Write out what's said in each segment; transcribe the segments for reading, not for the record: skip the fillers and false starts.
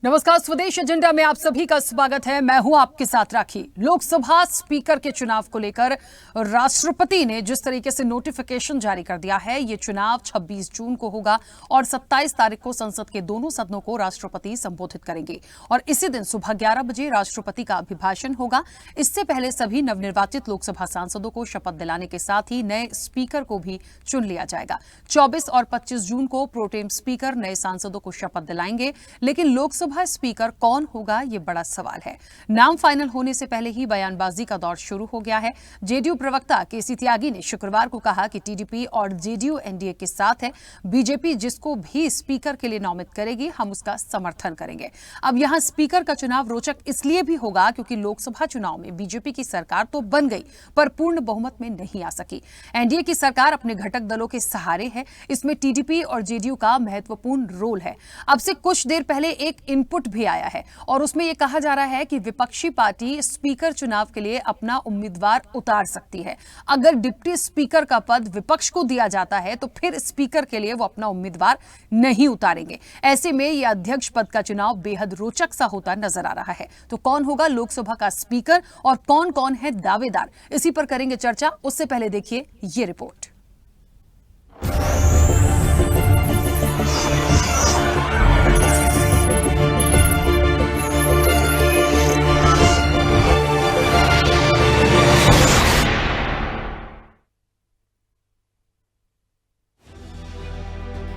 नमस्कार, स्वदेश एजेंडा में आप सभी का स्वागत है। मैं हूं आपके साथ राखी। लोकसभा स्पीकर के चुनाव को लेकर राष्ट्रपति ने जिस तरीके से नोटिफिकेशन जारी कर दिया है, ये चुनाव 26 जून को होगा और 27 तारीख को संसद के दोनों सदनों को राष्ट्रपति संबोधित करेंगे और इसी दिन सुबह 11 बजे राष्ट्रपति का अभिभाषण होगा। इससे पहले सभी नवनिर्वाचित लोकसभा सांसदों को शपथ दिलाने के साथ ही नए स्पीकर को भी चुन लिया जाएगा। 24 और 25 जून को प्रोटेम स्पीकर नए सांसदों को शपथ दिलाएंगे, लेकिन लोकसभा स्पीकर कौन होगा, ये बड़ा सवाल है। नाम फाइनल होने से पहले ही बयानबाजी का दौर शुरू हो गया है। जेडीयू प्रवक्ता केसी त्यागी ने शुक्रवार को कहा कि टीडीपी और जेडीयू एनडीए के साथ है। बीजेपी जिसको भी स्पीकर के लिए नामित करेगी, हम उसका समर्थन करेंगे। अब यहां स्पीकर का चुनाव रोचक इसलिए भी होगा क्योंकि लोकसभा चुनाव में बीजेपी की सरकार तो बन गई पर पूर्ण बहुमत में नहीं आ सकी। एनडीए की सरकार अपने घटक दलों के सहारे है। इसमें टीडीपी और जेडीयू का महत्वपूर्ण रोल है। अब से कुछ देर पहले एक इनपुट भी आया है और उसमें यह कहा जा रहा है कि विपक्षी पार्टी स्पीकर चुनाव के लिए अपना उम्मीदवार उतार सकती है। अगर डिप्टी स्पीकर का पद विपक्ष को दिया जाता है तो फिर स्पीकर के लिए वो अपना उम्मीदवार नहीं उतारेंगे। ऐसे में यह अध्यक्ष पद का चुनाव बेहद रोचक सा होता नजर आ रहा है। तो कौन होगा लोकसभा का स्पीकर और कौन कौन है दावेदार, इसी पर करेंगे चर्चा। उससे पहले देखिए ये रिपोर्ट।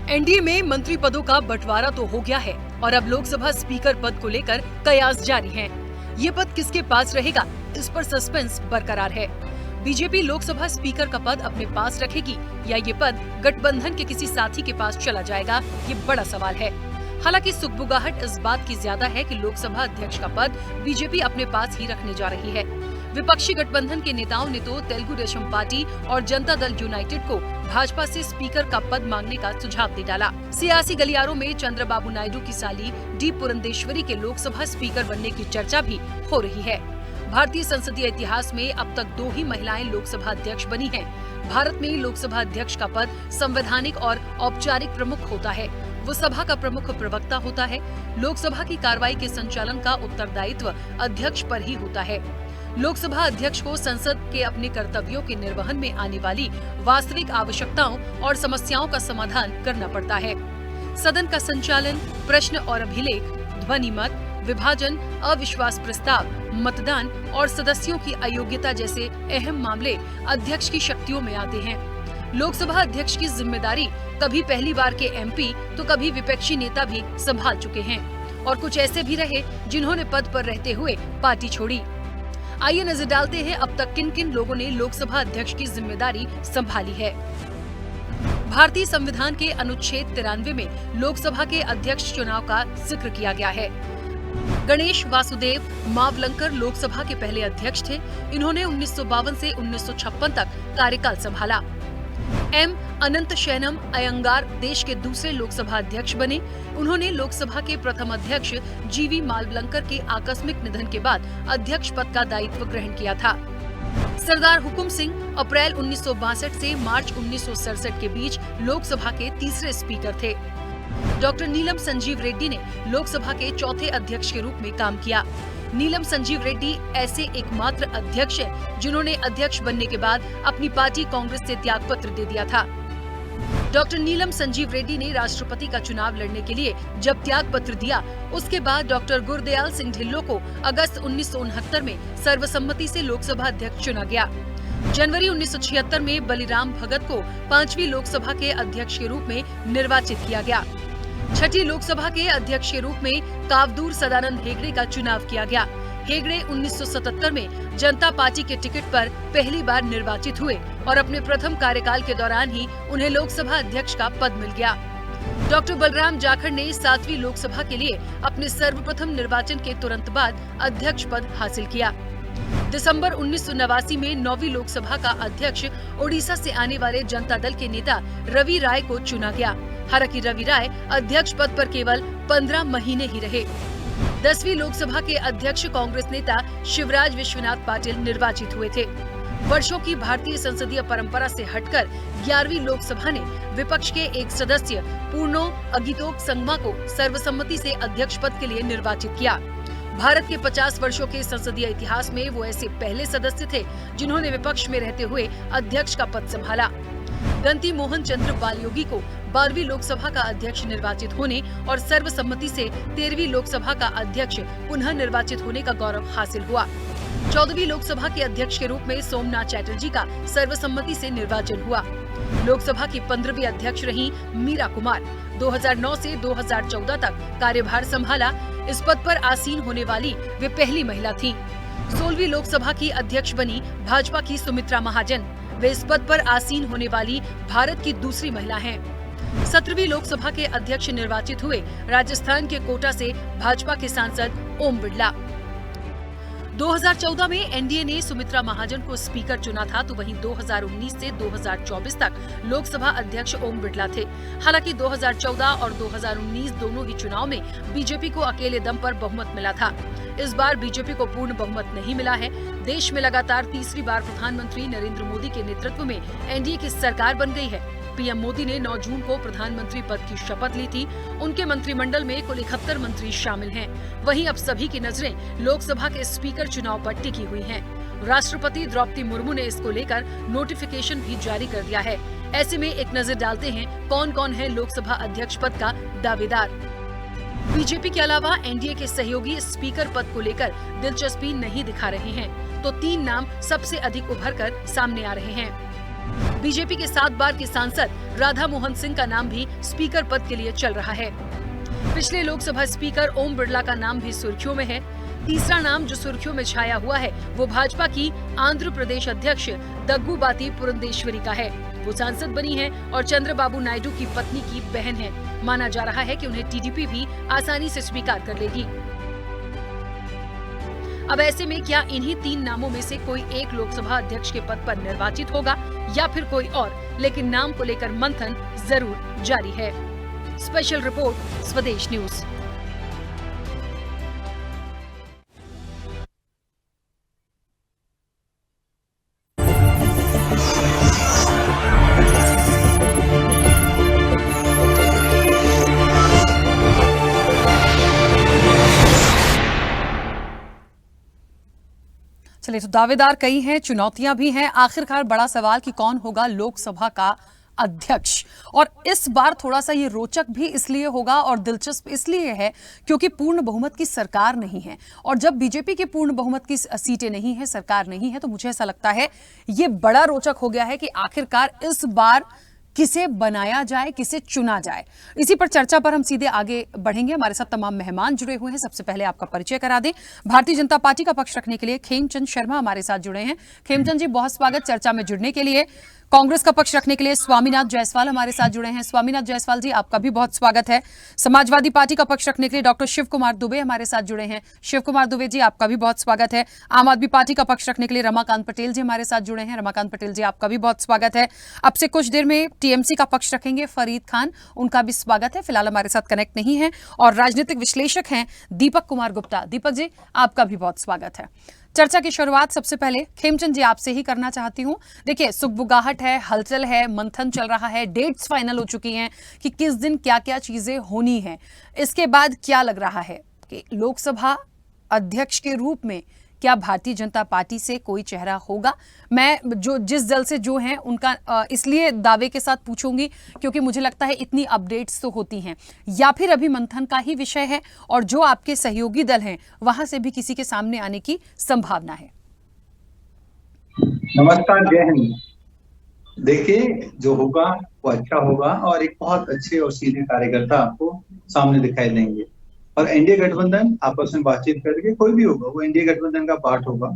एनडीए में मंत्री पदों का बंटवारा तो हो गया है और अब लोकसभा स्पीकर पद को लेकर कयास जारी हैं। ये पद किसके पास रहेगा, इस पर सस्पेंस बरकरार है। बीजेपी लोकसभा स्पीकर का पद अपने पास रखेगी या ये पद गठबंधन के किसी साथी के पास चला जाएगा, ये बड़ा सवाल है। हालांकि सुगबुगाहट इस बात की ज्यादा है कि लोकसभा अध्यक्ष का पद बीजेपी अपने पास ही रखने जा रही है। विपक्षी गठबंधन के नेताओं ने तो तेलुगु देशम पार्टी और जनता दल यूनाइटेड को भाजपा से स्पीकर का पद मांगने का सुझाव दे डाला। सियासी गलियारों में चंद्रबाबू नायडू की साली डी पुरंदेश्वरी के लोकसभा स्पीकर बनने की चर्चा भी हो रही है। भारतीय संसदीय इतिहास में अब तक 2 ही महिलाएं लोकसभा अध्यक्ष बनी हैं। भारत में लोकसभा अध्यक्ष का पद संवैधानिक और औपचारिक प्रमुख होता है। वो सभा का प्रमुख प्रवक्ता होता है। लोकसभा की कार्रवाई के संचालन का उत्तरदायित्व अध्यक्ष पर ही होता है। लोकसभा अध्यक्ष को संसद के अपने कर्तव्यों के निर्वहन में आने वाली वास्तविक आवश्यकताओं और समस्याओं का समाधान करना पड़ता है। सदन का संचालन, प्रश्न और अभिलेख, ध्वनि मत, विभाजन, अविश्वास प्रस्ताव, मतदान और सदस्यों की अयोग्यता जैसे अहम मामले अध्यक्ष की शक्तियों में आते हैं। लोकसभा अध्यक्ष की जिम्मेदारी कभी पहली बार के एमपी तो कभी विपक्षी नेता भी संभाल चुके हैं और कुछ ऐसे भी रहे जिन्होंने पद पर रहते हुए पार्टी छोड़ी। आइए नजर डालते हैं अब तक किन किन लोगों ने लोकसभा अध्यक्ष की जिम्मेदारी संभाली है। भारतीय संविधान के अनुच्छेद 93 में लोकसभा के अध्यक्ष चुनाव का जिक्र किया गया है। गणेश वासुदेव मावलंकर लोकसभा के पहले अध्यक्ष थे। इन्होंने 1952 से 1956 तक कार्यकाल संभाला। एम अनंत शयनम अयंगार देश के दूसरे लोकसभा अध्यक्ष बने। उन्होंने लोकसभा के प्रथम अध्यक्ष जीवी मावलंकर के आकस्मिक निधन के बाद अध्यक्ष पद का दायित्व ग्रहण किया था। सरदार हुकुम सिंह अप्रैल 1962 से मार्च 1967 के बीच लोकसभा के तीसरे स्पीकर थे। डॉक्टर नीलम संजीव रेड्डी ने लोकसभा के चौथे अध्यक्ष के रूप में काम किया। नीलम संजीव रेड्डी ऐसे एकमात्र अध्यक्ष हैं जिन्होंने अध्यक्ष बनने के बाद अपनी पार्टी कांग्रेस से त्याग पत्र दे दिया था। डॉक्टर नीलम संजीव रेड्डी ने राष्ट्रपति का चुनाव लड़ने के लिए जब त्याग पत्र दिया, उसके बाद डॉक्टर गुरदयाल सिंह ढिल्लों को अगस्त 1969 में सर्वसम्मति से लोकसभा अध्यक्ष चुना गया। जनवरी 1976 में बलिराम भगत को 5वीं लोकसभा के अध्यक्ष के रूप में निर्वाचित किया गया। छठी लोकसभा के अध्यक्ष के रूप में कावदूर सदानंद हेगड़े का चुनाव किया गया। हेगड़े 1977 में जनता पार्टी के टिकट पर पहली बार निर्वाचित हुए और अपने प्रथम कार्यकाल के दौरान ही उन्हें लोकसभा अध्यक्ष का पद मिल गया। डॉक्टर बलराम जाखड़ ने 7वीं लोकसभा के लिए अपने सर्वप्रथम निर्वाचन के तुरंत बाद अध्यक्ष पद हासिल किया। दिसंबर 1989 में 9वीं लोकसभा का अध्यक्ष ओडिशा से आने वाले जनता दल के नेता रवि राय को चुना गया। हालांकि रवि राय अध्यक्ष पद पर केवल 15 महीने ही रहे। 10वीं लोकसभा के अध्यक्ष कांग्रेस नेता शिवराज विश्वनाथ पाटिल निर्वाचित हुए थे। वर्षों की भारतीय संसदीय परंपरा से हटकर 11वीं लोकसभा ने विपक्ष के एक सदस्य पूर्णो अगितोक संगमा को सर्वसम्मति से अध्यक्ष पद के लिए निर्वाचित किया। भारत के 50 वर्षों के संसदीय इतिहास में वो ऐसे पहले सदस्य थे जिन्होंने विपक्ष में रहते हुए अध्यक्ष का पद संभाला। गंती मोहन चंद्र बालयोगी को 12वीं लोकसभा का अध्यक्ष निर्वाचित होने और सर्वसम्मति से 13वीं लोकसभा का अध्यक्ष पुनः निर्वाचित होने का गौरव हासिल हुआ। 14वीं लोकसभा के अध्यक्ष के रूप में सोमनाथ चैटर्जी का सर्वसम्मति से निर्वाचन हुआ। लोकसभा की 15वीं अध्यक्ष रही मीरा कुमार 2009 से 2014 तक कार्यभार संभाला। इस पद पर आसीन होने वाली वे पहली महिला थीं। 16वीं लोकसभा की अध्यक्ष बनी भाजपा की सुमित्रा महाजन। वे इस पद पर आसीन होने वाली भारत की दूसरी महिला हैं। 17वीं लोकसभा के अध्यक्ष निर्वाचित हुए राजस्थान के कोटा से भाजपा के सांसद ओम बिड़ला। 2014 में एनडीए ने सुमित्रा महाजन को स्पीकर चुना था, तो वहीं 2019 से 2024 तक लोकसभा अध्यक्ष ओम बिड़ला थे। हालांकि 2014 और 2019 दोनों ही चुनाव में बीजेपी को अकेले दम पर बहुमत मिला था। इस बार बीजेपी को पूर्ण बहुमत नहीं मिला है। देश में लगातार तीसरी बार प्रधानमंत्री नरेंद्र मोदी के नेतृत्व में एनडीए की सरकार बन गई है। पीएम मोदी ने 9 जून को प्रधानमंत्री पद की शपथ ली थी। उनके मंत्रिमंडल में कुल 71 मंत्री शामिल हैं। वहीं अब सभी की नजरें लोकसभा के स्पीकर चुनाव पर टिकी हुई हैं। राष्ट्रपति द्रौपदी मुर्मू ने इसको लेकर नोटिफिकेशन भी जारी कर दिया है। ऐसे में एक नजर डालते हैं कौन कौन है लोकसभा अध्यक्ष पद का दावेदार। बीजेपी के अलावा एनडीए के सहयोगी स्पीकर पद को लेकर दिलचस्पी नहीं दिखा रहे हैं, तो 3 नाम सबसे अधिक उभर कर सामने आ रहे हैं। बीजेपी के 7 बार के सांसद राधा मोहन सिंह का नाम भी स्पीकर पद के लिए चल रहा है। पिछले लोकसभा स्पीकर ओम बिड़ला का नाम भी सुर्खियों में है। तीसरा नाम जो सुर्खियों में छाया हुआ है वो भाजपा की आंध्र प्रदेश अध्यक्ष दग्गुबाती पुरंदेश्वरी का है। वो सांसद बनी है और चंद्रबाबू नायडू की पत्नी की बहन है। माना जा रहा है कि उन्हें टीडीपी भी आसानी से स्वीकार कर लेगी। अब ऐसे में क्या इन्हीं 3 नामों में से कोई एक लोकसभा अध्यक्ष के पद पर निर्वाचित होगा या फिर कोई और, लेकिन नाम को लेकर मंथन जरूर जारी है। स्पेशल रिपोर्ट, स्वदेश न्यूज। चलिए, तो दावेदार कई हैं, चुनौतियां भी हैं। आखिरकार बड़ा सवाल कि कौन होगा लोकसभा का अध्यक्ष। और इस बार थोड़ा सा ये रोचक भी इसलिए होगा और दिलचस्प इसलिए है क्योंकि पूर्ण बहुमत की सरकार नहीं है। और जब बीजेपी की पूर्ण बहुमत की सीटें नहीं है, सरकार नहीं है, तो मुझे ऐसा लगता है ये बड़ा रोचक हो गया है कि आखिरकार इस बार किसे बनाया जाए, किसे चुना जाए। इसी पर चर्चा पर हम सीधे आगे बढ़ेंगे। हमारे साथ तमाम मेहमान जुड़े हुए हैं। सबसे पहले आपका परिचय करा दें। भारतीय जनता पार्टी का पक्ष रखने के लिए खेमचंद शर्मा हमारे साथ जुड़े हैं। खेमचंद जी, बहुत स्वागत चर्चा में जुड़ने के लिए। कांग्रेस का पक्ष रखने के लिए स्वामीनाथ जायसवाल हमारे साथ जुड़े हैं। स्वामीनाथ जायसवाल जी, आपका भी बहुत स्वागत है। समाजवादी पार्टी का पक्ष रखने के लिए डॉक्टर शिव कुमार दुबे हमारे साथ जुड़े हैं। शिव कुमार दुबे जी, आपका भी बहुत स्वागत है। आम आदमी पार्टी का पक्ष रखने के लिए रमाकांत पटेल जी हमारे साथ जुड़े हैं। रमाकांत पटेल जी, आपका भी बहुत स्वागत है। अब से कुछ देर में टीएमसी का पक्ष रखेंगे फरीद खान, उनका भी स्वागत है। फिलहाल हमारे साथ कनेक्ट नहीं है। और राजनीतिक विश्लेषक हैं दीपक कुमार गुप्ता। दीपक जी, आपका भी बहुत स्वागत है। चर्चा की शुरुआत सबसे पहले खेमचंद जी आपसे ही करना चाहती हूं। देखिए, सुगबुगाहट है, हलचल है, मंथन चल रहा है, डेट्स फाइनल हो चुकी हैं कि किस दिन क्या क्या चीजें होनी है। इसके बाद क्या लग रहा है कि लोकसभा अध्यक्ष के रूप में क्या भारतीय जनता पार्टी से कोई चेहरा होगा? मैं जिस दल से जो हैं उनका इसलिए दावे के साथ पूछूंगी क्योंकि मुझे लगता है इतनी अपडेट्स तो होती हैं, या फिर अभी मंथन का ही विषय है और जो आपके सहयोगी दल हैं वहां से भी किसी के सामने आने की संभावना है। नमस्कार, जय हिंद। देखिए, जो होगा वो अच्छा होगा और एक बहुत अच्छे और सीधे कार्यकर्ता आपको सामने दिखाई देंगे। और एनडीए गठबंधन आपस में बातचीत करके कोई भी होगा वो एनडीए गठबंधन का पार्ट होगा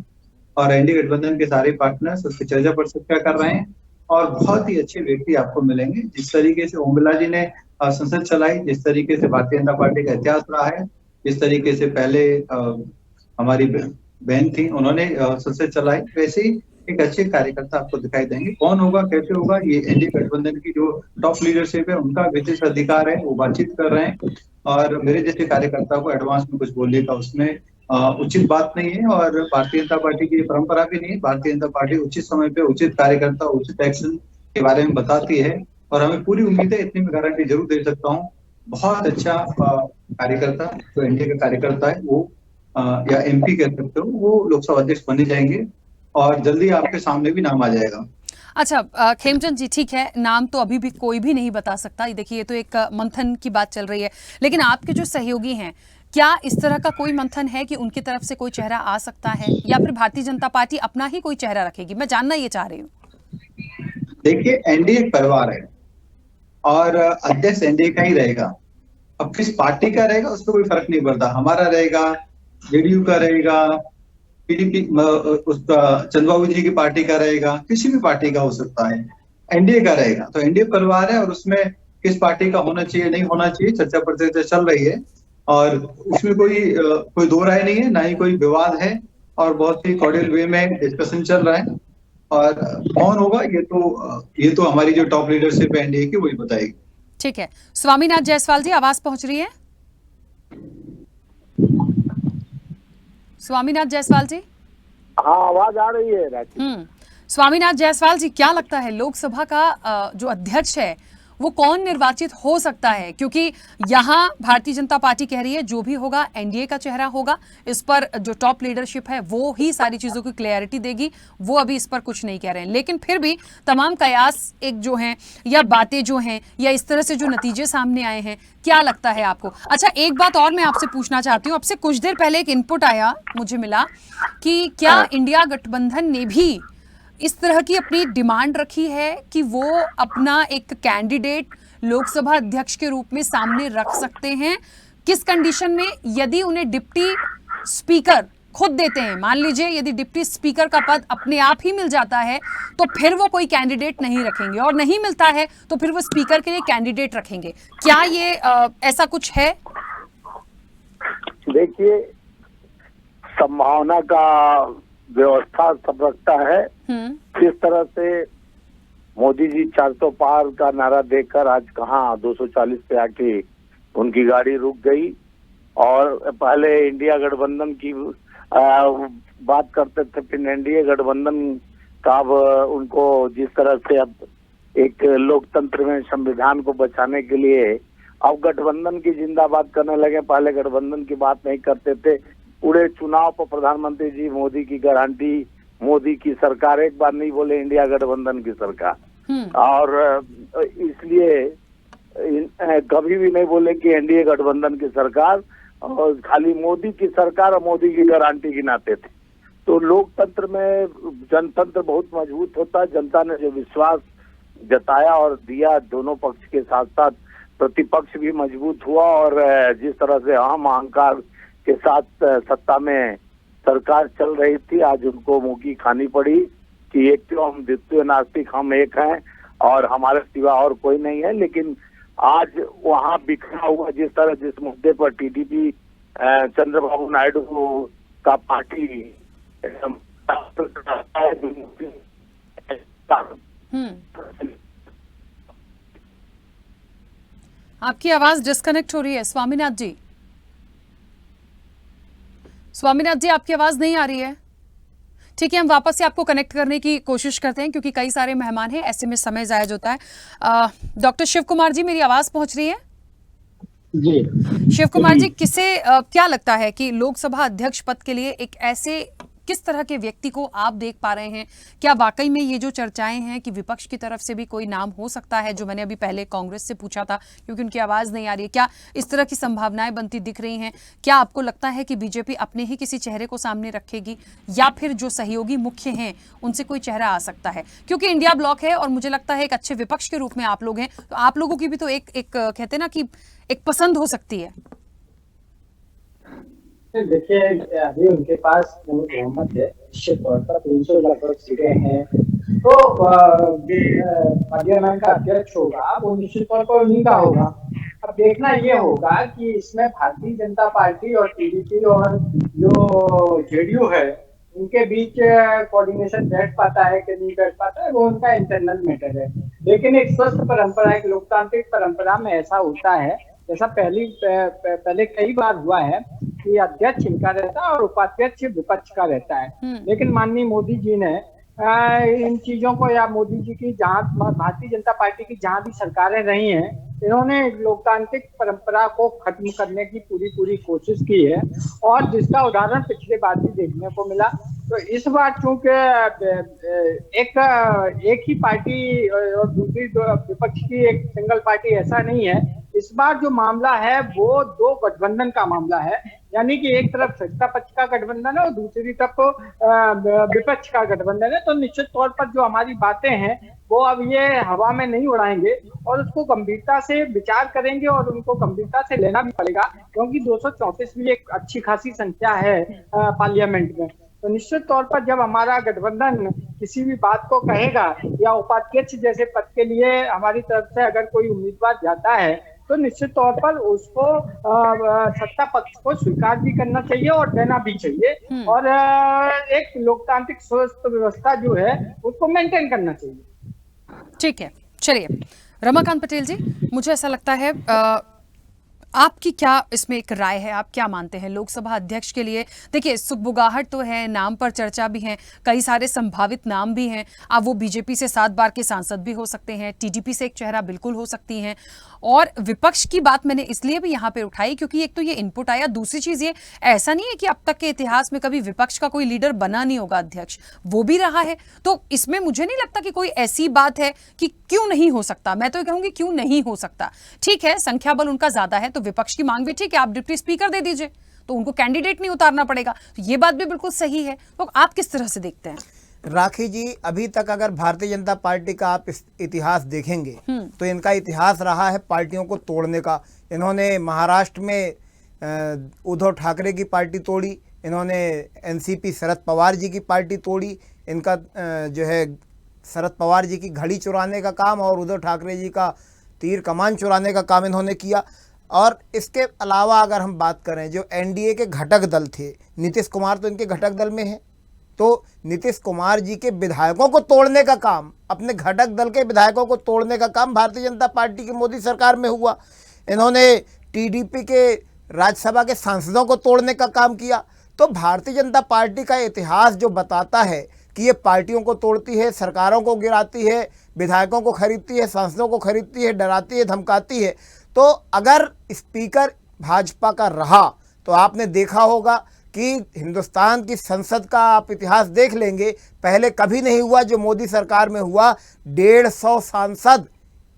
और एनडीए गठबंधन के सारे पार्टनर्स उसकी चर्चा पर चर्चा कर रहे हैं और बहुत ही अच्छे व्यक्ति आपको मिलेंगे। जिस तरीके से ओम बिड़ला जी ने संसद चलाई, जिस तरीके से भारतीय जनता पार्टी का इतिहास रहा है, जिस तरीके से पहले हमारी बहन थी उन्होंने संसद चलाई, वैसे ही एक अच्छे कार्यकर्ता आपको दिखाई देंगे। कौन होगा, कैसे होगा, ये एनडीए गठबंधन की जो टॉप लीडरशिप है उनका विशेष अधिकार है, वो बातचीत कर रहे हैं। और मेरे जैसे कार्यकर्ता को एडवांस में कुछ बोलने का उसमें उचित बात नहीं है और भारतीय जनता पार्टी की परंपरा भी नहीं है। भारतीय जनता पार्टी उचित समय पे उचित कार्यकर्ता उचित एक्शन के बारे में बताती है और हमें पूरी उम्मीद है, इतनी मैं गारंटी जरूर दे सकता हूँ। बहुत अच्छा कार्यकर्ता जो एनडीए का कार्यकर्ता है वो या एमपी कह सकते हो, वो लोकसभा अध्यक्ष बने जाएंगे और जल्दी आपके सामने भी नाम आ जाएगा। अच्छा खेमचंद जी, ठीक है, नाम तो अभी भी कोई भी नहीं बता सकता। ये देखिए, ये तो एक मंथन की बात चल रही है, लेकिन आपके जो सहयोगी हैं, क्या इस तरह का कोई मंथन है कि उनकी तरफ से कोई चेहरा आ सकता है या फिर भारतीय जनता पार्टी अपना ही कोई चेहरा रखेगी? मैं जानना ये चाह रही हूँ। देखिए, एनडीए एक परिवार है और अध्यक्ष एनडीए का ही रहेगा। अब किस पार्टी का रहेगा उस पर कोई फर्क नहीं पड़ता। हमारा रहेगा, जेडीयू का रहेगा, पीडीपी उसका चंद्रबाबू जी की पार्टी का रहेगा, किसी भी पार्टी का हो सकता है, एनडीए का रहेगा। तो एनडीए परिवार है और उसमें किस पार्टी का होना चाहिए नहीं होना चाहिए चर्चा पर चल रही है और उसमें कोई दो राय नहीं है, ना ही कोई विवाद है और बहुत ही कॉर्डियल वे में डिस्कशन चल रहा है। और कौन होगा ये तो हमारी जो टॉप लीडरशिप है एनडीए की वही बताएगी। ठीक है, स्वामीनाथ जायसवाल जी, आवाज पहुंच रही है? स्वामीनाथ जायसवाल जी? हाँ, आवाज आ रही है। स्वामीनाथ जायसवाल जी, क्या लगता है लोकसभा का जो अध्यक्ष है वो कौन निर्वाचित हो सकता है? क्योंकि यहाँ भारतीय जनता पार्टी कह रही है जो भी होगा एनडीए का चेहरा होगा। इस पर जो टॉप लीडरशिप है वो ही सारी चीजों की क्लैरिटी देगी, वो अभी इस पर कुछ नहीं कह रहे हैं। लेकिन फिर भी तमाम कयास एक जो हैं या बातें जो हैं या इस तरह से जो नतीजे सामने आए हैं, क्या लगता है आपको? अच्छा, एक बात और मैं आपसे पूछना चाहती हूँ। आपसे कुछ देर पहले एक इनपुट आया, मुझे मिला कि क्या इंडिया गठबंधन ने भी इस तरह की अपनी डिमांड रखी है कि वो अपना एक कैंडिडेट लोकसभा अध्यक्ष के रूप में सामने रख सकते हैं? किस कंडीशन में? यदि उन्हें डिप्टी स्पीकर खुद देते हैं, मान लीजिए यदि डिप्टी स्पीकर का पद अपने आप ही मिल जाता है तो फिर वो कोई कैंडिडेट नहीं रखेंगे, और नहीं मिलता है तो फिर वो स्पीकर के लिए कैंडिडेट रखेंगे। क्या ये ऐसा कुछ है? देखिए, संभावना का व्यवस्था सब रखता है। किस तरह से मोदी जी 400 पार का नारा देकर आज कहाँ 240 पे आके उनकी गाड़ी रुक गई। और पहले इंडिया गठबंधन की बात करते थे, फिर एनडीए गठबंधन का अब उनको जिस तरह से अब एक लोकतंत्र में संविधान को बचाने के लिए अब गठबंधन की जिंदाबाद करने लगे। पहले गठबंधन की बात नहीं करते थे। पूरे चुनाव पर प्रधानमंत्री जी मोदी की गारंटी, मोदी की सरकार, एक बार नहीं बोले इंडिया गठबंधन की सरकार। और इसलिए कभी भी नहीं बोले कि एनडीए गठबंधन की सरकार, और खाली मोदी की सरकार और मोदी की गारंटी गिनाते थे। तो लोकतंत्र में जनतंत्र बहुत मजबूत होता है। जनता ने जो विश्वास जताया और दिया, दोनों पक्ष के साथ साथ प्रतिपक्ष भी मजबूत हुआ। और जिस तरह से हम अहंकार के साथ सत्ता में सरकार चल रही थी, आज उनको मुंह की खानी पड़ी कि एक क्यों हम द्वितीय नास्तिक, हम एक हैं और हमारे सिवा और कोई नहीं है। लेकिन आज वहाँ बिखरा हुआ जिस तरह जिस मुद्दे पर टीडीपी चंद्रबाबू नायडू का पार्टी आपकी आवाज डिस्कनेक्ट हो रही है स्वामीनाथ जी। स्वामीनाथ जी, आपकी आवाज नहीं आ रही है। ठीक है, हम वापस से आपको कनेक्ट करने की कोशिश करते हैं क्योंकि कई सारे मेहमान हैं, ऐसे में समय जायज होता है। डॉक्टर शिव कुमार जी, मेरी आवाज पहुंच रही है? जी शिव कुमार जी, क्या लगता है कि लोकसभा अध्यक्ष पद के लिए एक ऐसे किस तरह के व्यक्ति को आप देख पा रहे हैं? क्या वाकई में ये जो चर्चाएं हैं कि विपक्ष की तरफ से भी कोई नाम हो सकता है, जो मैंने अभी पहले कांग्रेस से पूछा था क्योंकि उनकी आवाज नहीं आ रही है, क्या इस तरह की संभावनाएं बनती दिख रही हैं? क्या आपको लगता है कि बीजेपी अपने ही किसी चेहरे को सामने रखेगी या फिर जो सहयोगी मुख्य हैं उनसे कोई चेहरा आ सकता है? क्योंकि इंडिया ब्लॉक है और मुझे लगता है एक अच्छे विपक्ष के रूप में आप लोग हैं, तो आप लोगों की भी तो एक कहते हैं ना कि एक पसंद हो सकती है। देखिए, अभी उनके पास बहुमत है, निश्चित तौर पर 300 लगभग सीटें हैं, तो पार्लियामेंट का अध्यक्ष होगा वो निश्चित तौर पर उन्हीं का होगा। अब देखना ये होगा कि इसमें भारतीय जनता पार्टी और टीडीपी और जो जेडीयू है उनके बीच कोऑर्डिनेशन बैठ पाता है कि नहीं बैठ पाता है, वो उनका इंटरनल मैटर है। लेकिन एक स्वस्थ परंपरा, एक लोकतांत्रिक परंपरा में ऐसा होता है, जैसा पहले कई बार हुआ है कि अध्यक्ष इनका रहता है और उपाध्यक्ष विपक्ष का रहता है। लेकिन माननीय मोदी जी ने इन चीजों को, या मोदी जी की जहाँ भारतीय जनता पार्टी की जहाँ भी सरकारें रही हैं, इन्होंने लोकतांत्रिक परंपरा को खत्म करने की पूरी कोशिश की है, और जिसका उदाहरण पिछले बार भी देखने को मिला। तो इस बार चूंकि एक ही पार्टी और दूसरी विपक्ष की एक सिंगल पार्टी ऐसा नहीं है, इस बार जो मामला है वो दो गठबंधन का मामला है। यानी कि एक तरफ सत्ता पक्ष का गठबंधन है और दूसरी तरफ विपक्ष का गठबंधन है। तो निश्चित तौर पर जो हमारी बातें हैं वो अब ये हवा में नहीं उड़ाएंगे और उसको गंभीरता से विचार करेंगे, और उनको गंभीरता से लेना भी पड़ेगा, क्योंकि 234 भी एक अच्छी खासी संख्या है पार्लियामेंट में। तो निश्चित तौर पर जब हमारा गठबंधन किसी भी बात को कहेगा, या उपाध्यक्ष जैसे पद के लिए हमारी तरफ से अगर कोई उम्मीदवार जाता है, तो निश्चित तौर पर उसको सत्ता पक्ष को स्वीकार भी करना चाहिए और देना भी चाहिए, और एक लोकतांत्रिक स्वस्थ व्यवस्था जो है उसको मेंटेन करना चाहिए। ठीक है, चलिए रमाकांत पटेल जी, मुझे ऐसा लगता है आपकी क्या इसमें एक राय है, आप क्या मानते हैं लोकसभा अध्यक्ष के लिए? देखिए, सुगबुगाहट तो है, नाम पर चर्चा भी है, कई सारे संभावित नाम भी हैं। अब वो बीजेपी से 7 बार के सांसद भी हो सकते हैं, टीडीपी से एक चेहरा बिल्कुल हो सकती हैं, और विपक्ष की बात मैंने इसलिए भी यहाँ पे उठाई क्योंकि एक तो ये इनपुट आया, दूसरी चीज ये, ऐसा नहीं है कि अब तक के इतिहास में कभी विपक्ष का कोई लीडर बना नहीं होगा अध्यक्ष, वो भी रहा है। तो इसमें मुझे नहीं लगता कि कोई ऐसी बात है कि क्यों नहीं हो सकता। मैं तो कहूंगी क्यों नहीं हो सकता। ठीक है, संख्या बल उनका ज्यादा है, तो विपक्ष की मांग भी ठीक है, आप डिप्टी स्पीकर दे दीजिए तो उनको कैंडिडेट नहीं उतारना पड़ेगा, तो ये बात भी बिल्कुल सही है। तो आप किस तरह से देखते हैं? राखी जी, अभी तक अगर भारतीय जनता पार्टी का आप इतिहास देखेंगे तो इनका इतिहास रहा है पार्टियों को तोड़ने का। इन्होंने महाराष्ट्र में उद्धव ठाकरे की पार्टी तोड़ी, इन्होंने एनसीपी शरद पवार जी की पार्टी तोड़ी, इनका जो है शरद पवार जी की घड़ी चुराने का काम और उद्धव ठाकरे जी का तीर कमान चुराने का काम इन्होंने किया। और इसके अलावा अगर हम बात करें, जो एनडीए के घटक दल थे, नीतीश कुमार तो इनके घटक दल में है, तो नीतीश कुमार जी के विधायकों को तोड़ने का काम, अपने घटक दल के विधायकों को तोड़ने का काम भारतीय जनता पार्टी की मोदी सरकार में हुआ। इन्होंने टीडीपी के राज्यसभा के सांसदों को तोड़ने का काम किया। तो भारतीय जनता पार्टी का इतिहास जो बताता है कि ये पार्टियों को तोड़ती है, सरकारों को गिराती है, विधायकों को खरीदती है, सांसदों को खरीदती है, डराती है, धमकाती है। तो अगर स्पीकर भाजपा का रहा तो आपने देखा होगा कि हिंदुस्तान की संसद का आप इतिहास देख लेंगे, पहले कभी नहीं हुआ जो मोदी सरकार में हुआ, 150 सांसद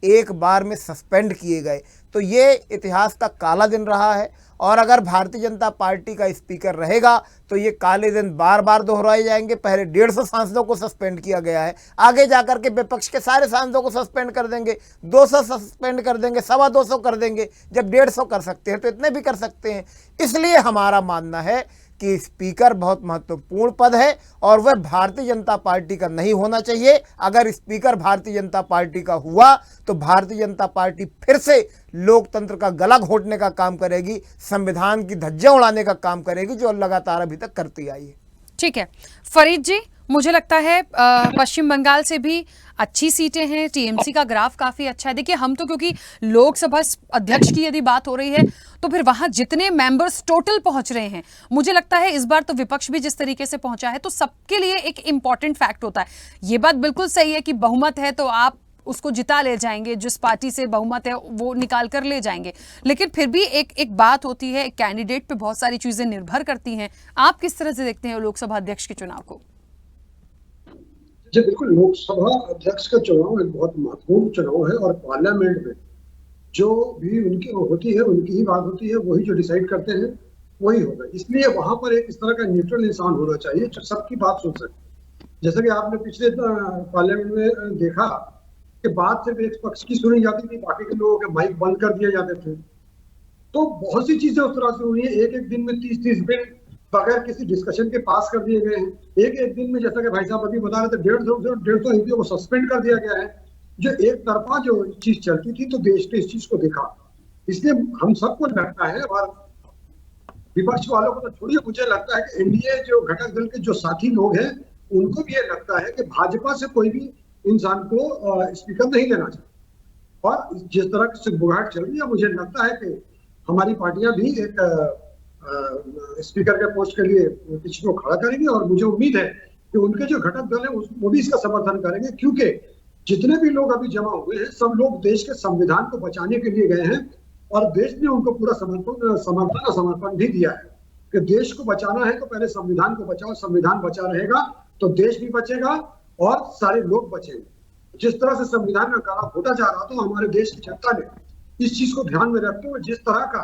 एक बार में सस्पेंड किए गए। तो ये इतिहास का काला दिन रहा है, और अगर भारतीय जनता पार्टी का स्पीकर रहेगा तो ये काले दिन बार बार दोहराए जाएंगे। पहले 150 सांसदों को सस्पेंड किया गया है, आगे जाकर के विपक्ष के सारे सांसदों को सस्पेंड कर देंगे, 200 सस्पेंड कर देंगे, 225 कर देंगे। जब 150 कर सकते हैं तो इतने भी कर सकते हैं। इसलिए हमारा मानना है कि स्पीकर बहुत महत्वपूर्ण पद है और वह भारतीय जनता पार्टी का नहीं होना चाहिए। अगर स्पीकर भारतीय जनता पार्टी का हुआ तो भारतीय जनता पार्टी फिर से लोकतंत्र का गला घोंटने का काम करेगी, संविधान की धज्जियां उड़ाने का काम करेगी, जो लगातार अभी तक करती आई है। ठीक है, फरीद जी, मुझे लगता है पश्चिम बंगाल से भी अच्छी सीटें हैं, टीएमसी का ग्राफ काफी अच्छा है। देखिए, हम तो क्योंकि लोकसभा अध्यक्ष की यदि बात हो रही है तो फिर वहां जितने मेंबर्स टोटल पहुंच रहे हैं, मुझे लगता है इस बार तो विपक्ष भी जिस तरीके से पहुंचा है तो सबके लिए एक इंपॉर्टेंट फैक्ट होता है। ये बात बिल्कुल सही है कि बहुमत है तो आप उसको जिता ले जाएंगे, जिस पार्टी से बहुमत है वो निकाल कर ले जाएंगे, लेकिन फिर भी एक बात होती है, एक कैंडिडेट पे बहुत सारी चीजें निर्भर करती हैं। आप किस तरह से देखते हैं लोकसभा अध्यक्ष के चुनाव को? जी बिल्कुल, लोकसभा अध्यक्ष का चुनाव एक बहुत महत्वपूर्ण चुनाव है, और पार्लियामेंट में जो भी उनकी होती है, उनकी ही बात होती है, वही जो डिसाइड करते हैं वही होगा। इसलिए वहां पर एक इस तरह का न्यूट्रल इंसान होना चाहिए जो सबकी बात सुन सके। जैसा कि आपने पिछले पार्लियामेंट में देखा कि बात सिर्फ एक पक्ष की सुनी जाती थी, बाकी के लोगों के माइक बंद कर दिए जाते थे। तो बहुत सी चीजें उस तरह से हुई है। एक दिन में 30-30 बिल बगैर किसी डिस्कशन के पास कर दिए गए हैं। एक दिन में, जैसा कि भाई साहब अभी बता रहे थे, 150 एमपी को सस्पेंड कर दिया गया है। जो एक तरफा जो चीज चलती थी तो देश ने इस चीज को देखा। इसलिए हम सबको लगता है, और विपक्ष वालों को तो छोड़िए, मुझे लगता है कि एनडीए जो घटक दल के जो साथी लोग हैं उनको भी ये लगता है कि भाजपा से कोई भी इंसान को स्पीकर नहीं लेना चाहिए। और जिस तरह की सुगबुगाहट चल रही है, मुझे लगता है कि हमारी पार्टियां भी एक स्पीकर के पोस्ट के लिए किसी को खड़ा करेंगे, और मुझे उम्मीद है कि उनके जो घटक दल है वो भी इसका समर्थन करेंगे, क्योंकि जितने भी लोग अभी जमा हुए हैं सब लोग देश के संविधान को बचाने के लिए गए हैं, और देश ने उनको पूरा समर्थन और समर्पण भी दिया है कि देश को बचाना है तो पहले संविधान को बचाओ, संविधान बचा रहेगा तो देश भी बचेगा और सारे लोग बचेंगे। जिस तरह से संविधान का काला घोटा जा रहा था, हमारे देश की जनता ने इस चीज को ध्यान में रखते हुए जिस तरह का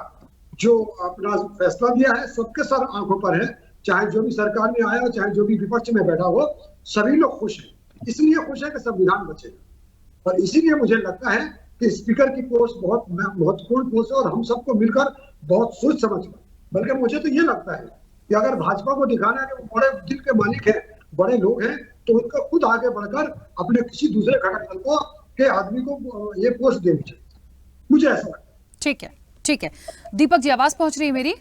जो अपना फैसला दिया है, सबके सर आंखों पर है, चाहे जो भी सरकार में आया हो, चाहे जो भी विपक्ष में बैठा हो, सभी लोग खुश हैं। इसलिए खुश है कि संविधान बचेगा, और इसीलिए मुझे लगता है कि स्पीकर की पोस्ट बहुत महत्वपूर्ण पोस्ट है, और हम सबको मिलकर बहुत सोच समझ कर, बल्कि मुझे तो ये लगता है कि अगर भाजपा को दिखाना है कि वो बड़े दिल के मालिक हैं, बड़े लोग हैं, तो उनको खुद आगे बढ़कर अपने किसी दूसरे घटक दल को के आदमी को ये पोस्ट देनी चाहिए, मुझे ऐसा लगता है। ठीक है, ठीक है। दीपक जी, आवाज पहुंच रही है मेरी?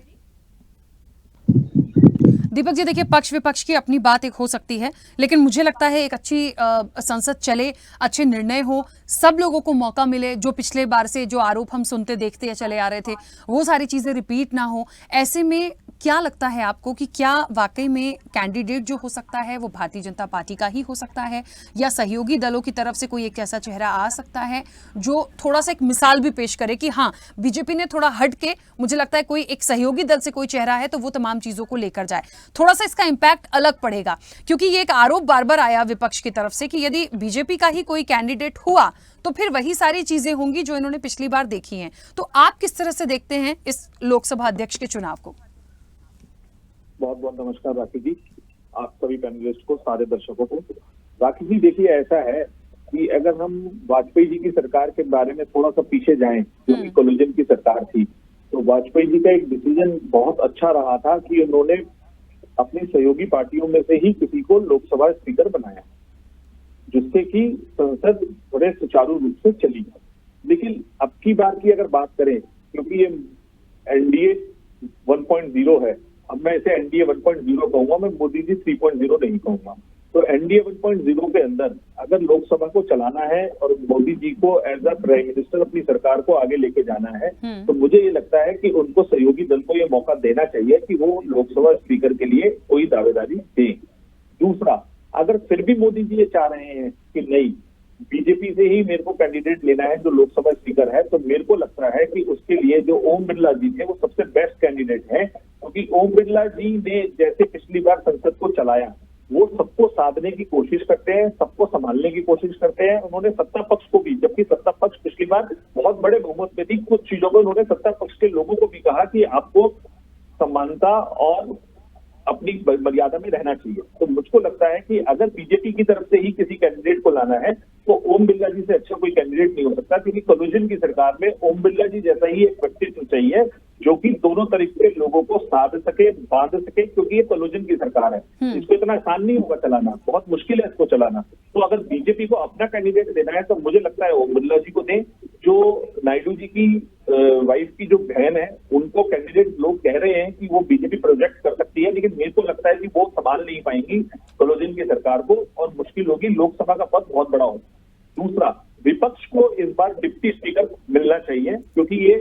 दीपक जी, देखिए, पक्ष विपक्ष की अपनी बात एक हो सकती है, लेकिन मुझे लगता है एक अच्छी संसद चले, अच्छे निर्णय हो, सब लोगों को मौका मिले, जो पिछले बार से जो आरोप हम सुनते देखते चले आ रहे थे वो सारी चीजें रिपीट ना हो। ऐसे में क्या लगता है आपको कि क्या वाकई में कैंडिडेट जो हो सकता है वो भारतीय जनता पार्टी का ही हो सकता है, या सहयोगी दलों की तरफ से कोई एक ऐसा चेहरा आ सकता है जो थोड़ा सा एक मिसाल भी पेश करे कि हाँ, बीजेपी ने थोड़ा हट के, मुझे लगता है कोई एक सहयोगी दल से कोई चेहरा है तो वो तमाम चीजों को लेकर जाए, थोड़ा सा इसका इंपैक्ट अलग पड़ेगा? क्योंकि ये एक आरोप बार बार आया विपक्ष की तरफ से कि यदि बीजेपी का ही कोई कैंडिडेट हुआ तो फिर वही सारी चीजें होंगी जो इन्होंने पिछली बार देखी हैं। तो आप किस तरह से देखते हैं इस लोकसभा अध्यक्ष के चुनाव को? बहुत बहुत नमस्कार राखी जी, आप सभी पैनलिस्ट को, सारे दर्शकों को। राखी जी, देखिए, ऐसा है कि अगर हम वाजपेयी जी की सरकार के बारे में थोड़ा सा पीछे जाएं, जो कि कोलिजन की सरकार थी, तो वाजपेयी जी का एक डिसीजन बहुत अच्छा रहा था कि उन्होंने अपनी सहयोगी पार्टियों में से ही किसी को लोकसभा स्पीकर बनाया, जिससे कि संसद बड़े सुचारू रूप से चली। लेकिन अब की बार की अगर बात करें, क्योंकि ये एनडीए 1.0 है, अब मैं इसे एनडीए 1.0 कहूंगा, मैं मोदी जी 3.0 नहीं कहूंगा। तो एनडीए 1.0 के अंदर अगर लोकसभा को चलाना है और मोदी जी को एज अ प्राइम मिनिस्टर अपनी सरकार को आगे लेके जाना है, तो मुझे ये लगता है कि उनको सहयोगी दल को ये मौका देना चाहिए कि वो लोकसभा स्पीकर के लिए कोई दावेदारी दें। दूसरा, अगर फिर भी मोदी जी ये चाह रहे हैं कि नहीं, बीजेपी से ही मेरे को कैंडिडेट लेना है जो लोकसभा स्पीकर है, तो मेरे को लगता है कि उसके लिए जो ओम बिरला जी थे वो सबसे बेस्ट कैंडिडेट है, क्योंकि ओम बिरला जी ने जैसे पिछली बार संसद को चलाया, वो सबको साधने की कोशिश करते हैं, सबको संभालने की कोशिश करते हैं। उन्होंने सत्ता पक्ष को भी, जबकि सत्ता पक्ष पिछली बार बहुत बड़े बहुमत में थी, कुछ चीजों को उन्होंने सत्ता पक्ष के लोगों को भी कहा कि आपको समानता और अपनी मर्यादा में रहना चाहिए। तो मुझको लगता है कि अगर बीजेपी की तरफ से ही किसी कैंडिडेट को लाना है तो ओम बिरला जी से अच्छा कोई कैंडिडेट नहीं हो सकता, क्योंकि कोलिजन की सरकार में ओम बिरला जी जैसा ही एक व्यक्तित्व चाहिए जो कि दोनों तरीके के लोगों को साध सके, बांध सके, क्योंकि ये कोलिजन की सरकार है, इसको इतना आसान नहीं होगा चलाना, बहुत मुश्किल है इसको चलाना। तो अगर बीजेपी को अपना कैंडिडेट देना है तो मुझे लगता है ओम बिरला जी को दें, जो नायडू जी की वाइफ की जो बहन है उनको कैंडिडेट लोग कह रहे हैं कि वो बीजेपी प्रोजेक्ट कर सकती है, लेकिन मेरे को लगता है कि वो संभाल नहीं पाएंगी कोलिजन की सरकार को और मुश्किल होगी, लोकसभा का पद बहुत बड़ा होगा। दूसरा, विपक्ष को इस बार डिप्टी स्पीकर मिलना चाहिए, क्योंकि ये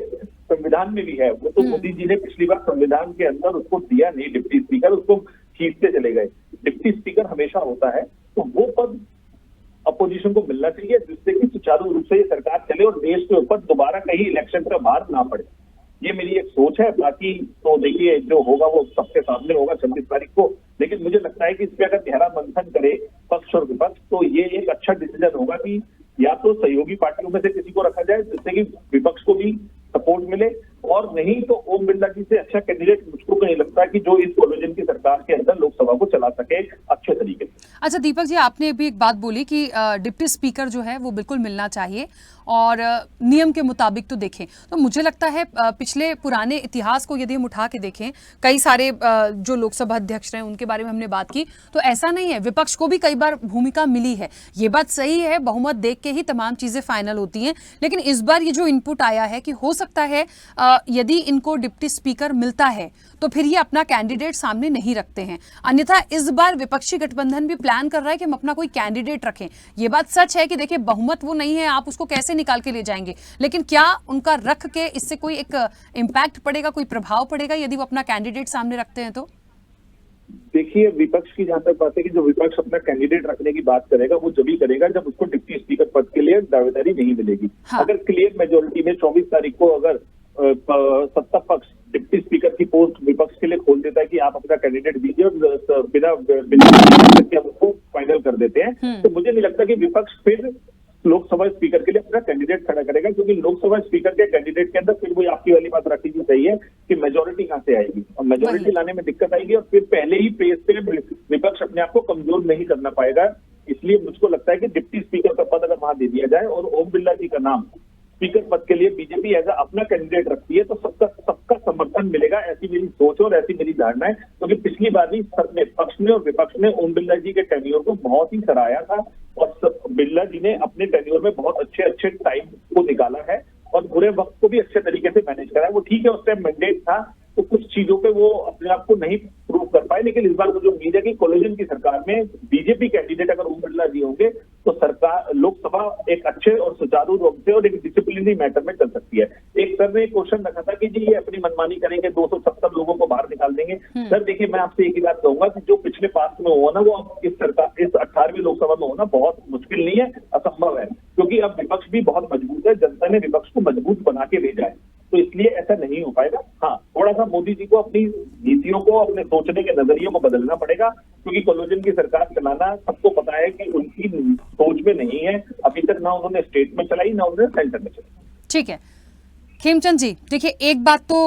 संविधान में भी है। वो तो मोदी जी ने पिछली बार संविधान के अंदर उसको दिया नहीं डिप्टी स्पीकर, उसको खींचते चले गए। डिप्टी स्पीकर हमेशा होता है, तो वो पद अपोजिशन को मिलना चाहिए, जिससे कि सुचारू रूप से ये सरकार चले और देश के ऊपर दोबारा कहीं इलेक्शन का भार ना पड़े। ये मेरी एक सोच है। बाकी तो देखिए जो होगा वो सबके सामने होगा 26 तारीख को, लेकिन मुझे लगता है कि इस पे अगर गहरा मंथन करे पक्ष और विपक्ष तो ये एक अच्छा डिसीजन होगा कि या तो सहयोगी पार्टियों में से किसी को रखा जाए जिससे कि विपक्ष को भी सपोर्ट मिले, और नहीं तो ओम बिरला जी से अच्छा कैंडिडेट मुझको नहीं लगता कि जो इस कोलिजन की सरकार के अंदर लोकसभा को चला सके अच्छे तरीके से। अच्छा दीपक जी, आपने भी एक बात बोली कि डिप्टी स्पीकर जो है वो बिल्कुल मिलना चाहिए और नियम के मुताबिक तो देखें, तो मुझे लगता है पिछले पुराने इतिहास को यदि हम उठा के देखें, कई सारे जो लोकसभा अध्यक्ष रहे उनके बारे में हमने बात की, तो ऐसा नहीं है, विपक्ष को भी कई बार भूमिका मिली है। ये बात सही है, बहुमत देख के ही तमाम चीजें फाइनल होती हैं, लेकिन इस बार ये जो इनपुट आया है कि हो सकता है यदि इनको डिप्टी स्पीकर मिलता है तो फिर ये अपना कैंडिडेट सामने नहीं रखते हैं, अन्यथा इस बार विपक्षी गठबंधन भी प्लान प्लान कर रहा है कि हम अपना कोई कैंडिडेट रखें। ये बात सच है कि देखिए बहुमत वो नहीं है, आप उसको कैसे निकाल के ले जाएंगे, लेकिन क्या उनका रख के इससे कोई एक इम्पैक्ट पड़ेगा, कोई प्रभाव पड़ेगा यदि वो अपना कैंडिडेट सामने रखते हैं तो? देखिए, विपक्ष की जहां तक बात है कि जो विपक्ष अपना कैंडिडेट रखने की बात करेगा वो जब ही करेगा जब उसको डिप्टी स्पीकर पद के लिए दावेदारी नहीं मिलेगी। हाँ। अगर क्लियर मेजोरिटी में 24 तारीख को अगर सत्ता पक्ष डिप्टी स्पीकर की पोस्ट विपक्ष के लिए खोल देता है कि आप अपना कैंडिडेट दीजिए और बिना हम उसको फाइनल कर देते हैं, तो मुझे नहीं लगता कि विपक्ष फिर लोकसभा स्पीकर के लिए अपना कैंडिडेट खड़ा करेगा, क्योंकि लोकसभा स्पीकर के कैंडिडेट के अंदर फिर वही आपकी वाली बात रखी जी सही है कि मेजोरिटी कहां से आएगी, और मेजोरिटी लाने में दिक्कत आएगी, और फिर पहले ही पेज पे विपक्ष अपने आप को कमजोर नहीं करना पाएगा। इसलिए मुझको लगता है कि डिप्टी स्पीकर का पद अगर वहां दे दिया जाए और ओम बिरला जी का नाम स्पीकर पद के लिए बीजेपी एज अपना कैंडिडेट रखती है तो सबका समर्थन मिलेगा, ऐसी मेरी सोच और ऐसी मेरी धारणा है। क्योंकि पिछली बार भी सबने, पक्ष ने और विपक्ष ने ओम बिरला जी के टेन्योर को बहुत ही सराहा था, और बिरला जी ने अपने टेन्योर में बहुत अच्छे टाइम को निकाला है और बुरे वक्त को भी अच्छे तरीके से मैनेज करा है। वो ठीक है, उस टाइम मैंडेट था तो कुछ चीजों पे वो अपने आप को नहीं प्रूव कर पाए, लेकिन इस बार मुझे उम्मीद है कि कोलिजन की सरकार में बीजेपी कैंडिडेट अगर ओम बिरला जी होंगे तो सरकार, लोकसभा एक अच्छे और सुचारू रूप से और एक डिसिप्लिनरी मैटर में चल सकती है। एक सर ने एक क्वेश्चन रखा था कि जी ये अपनी मनमानी करेंगे, 270 लोगों को बाहर निकाल देंगे। सर देखिए, मैं आपसे एक ही बात कहूंगा कि जो पिछले पास्ट में हुआ ना वो अब इस 18वीं लोकसभा में होना बहुत मुश्किल नहीं है, असंभव है, क्योंकि अब विपक्ष भी बहुत मजबूत है, जनता ने विपक्ष को मजबूत बना के भेजा है, तो इसलिए ऐसा नहीं हो पाएगा। हाँ, थोड़ा सा मोदी जी को अपनी नीतियों को, अपने सोचने के नजरिए को बदलना पड़ेगा, क्योंकि कोलिजन की सरकार चलाना सबको पता है कि उनकी सोच में नहीं है। अभी तक ना उन्होंने स्टेट में चलाई ना उन्होंने सेंटर में चलाई। ठीक है खेमचंद जी, देखिए एक बात तो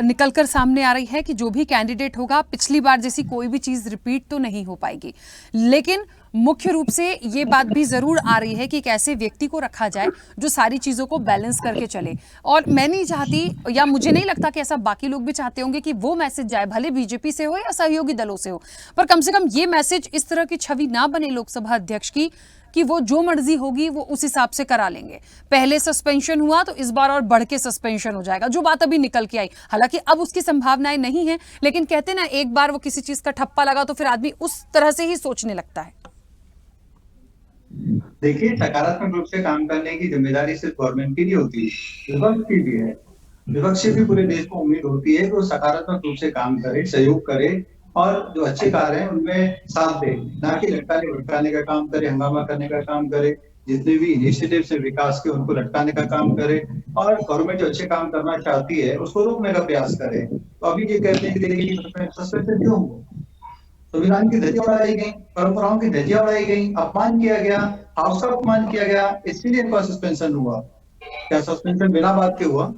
निकलकर सामने आ रही है कि जो भी कैंडिडेट होगा पिछली बार जैसी कोई भी चीज रिपीट तो नहीं हो पाएगी, लेकिन मुख्य रूप से ये बात भी जरूर आ रही है कि एक ऐसे व्यक्ति को रखा जाए जो सारी चीजों को बैलेंस करके चले। और मैं नहीं चाहती, या मुझे नहीं लगता कि ऐसा बाकी लोग भी चाहते होंगे कि वो मैसेज जाए, भले बीजेपी से हो या सहयोगी दलों से हो, पर कम से कम ये मैसेज इस तरह की छवि ना बने लोकसभा अध्यक्ष की कि वो जो मर्जी होगी वो उस हिसाब से करा लेंगे। पहले सस्पेंशन हुआ तो इस बार और बढ़ के सस्पेंशन हो जाएगा, जो बात अभी निकल के आई। हालांकि अब उसकी संभावनाएं नहीं है, लेकिन कहते ना एक बार वो किसी चीज का ठप्पा लगा तो फिर आदमी उस तरह से ही सोचने लगता है। देखिए, सकारात्मक रूप से काम करने की जिम्मेदारी सिर्फ गवर्नमेंट की नहीं होती, विपक्ष की भी है। विपक्ष से भी पूरे देश को उम्मीद होती है कि वो सकारात्मक रूप से काम करे, सहयोग करे और जो अच्छे कार्य हैं उनमें साथ दे, ना कि लटकाने भटकाने का काम करे, हंगामा करने का काम करे, जितने भी इनिशिएटिव से विकास के उनको लटकाने का काम करे, और गवर्नमेंट जो अच्छे काम करना चाहती है उसको रोकने का प्रयास करे। तो अभी ये कहते हैं कि सस्पेंशन क्यों हो, संविधान की धज्जियां उड़ाई गई, परंपराओं की धज्जियां उड़ाई गई, अपमान किया गया, हाउस का अपमान किया गया, इसलिए इनका सस्पेंशन हुआ। क्या सस्पेंशन बिना बात के हुआ?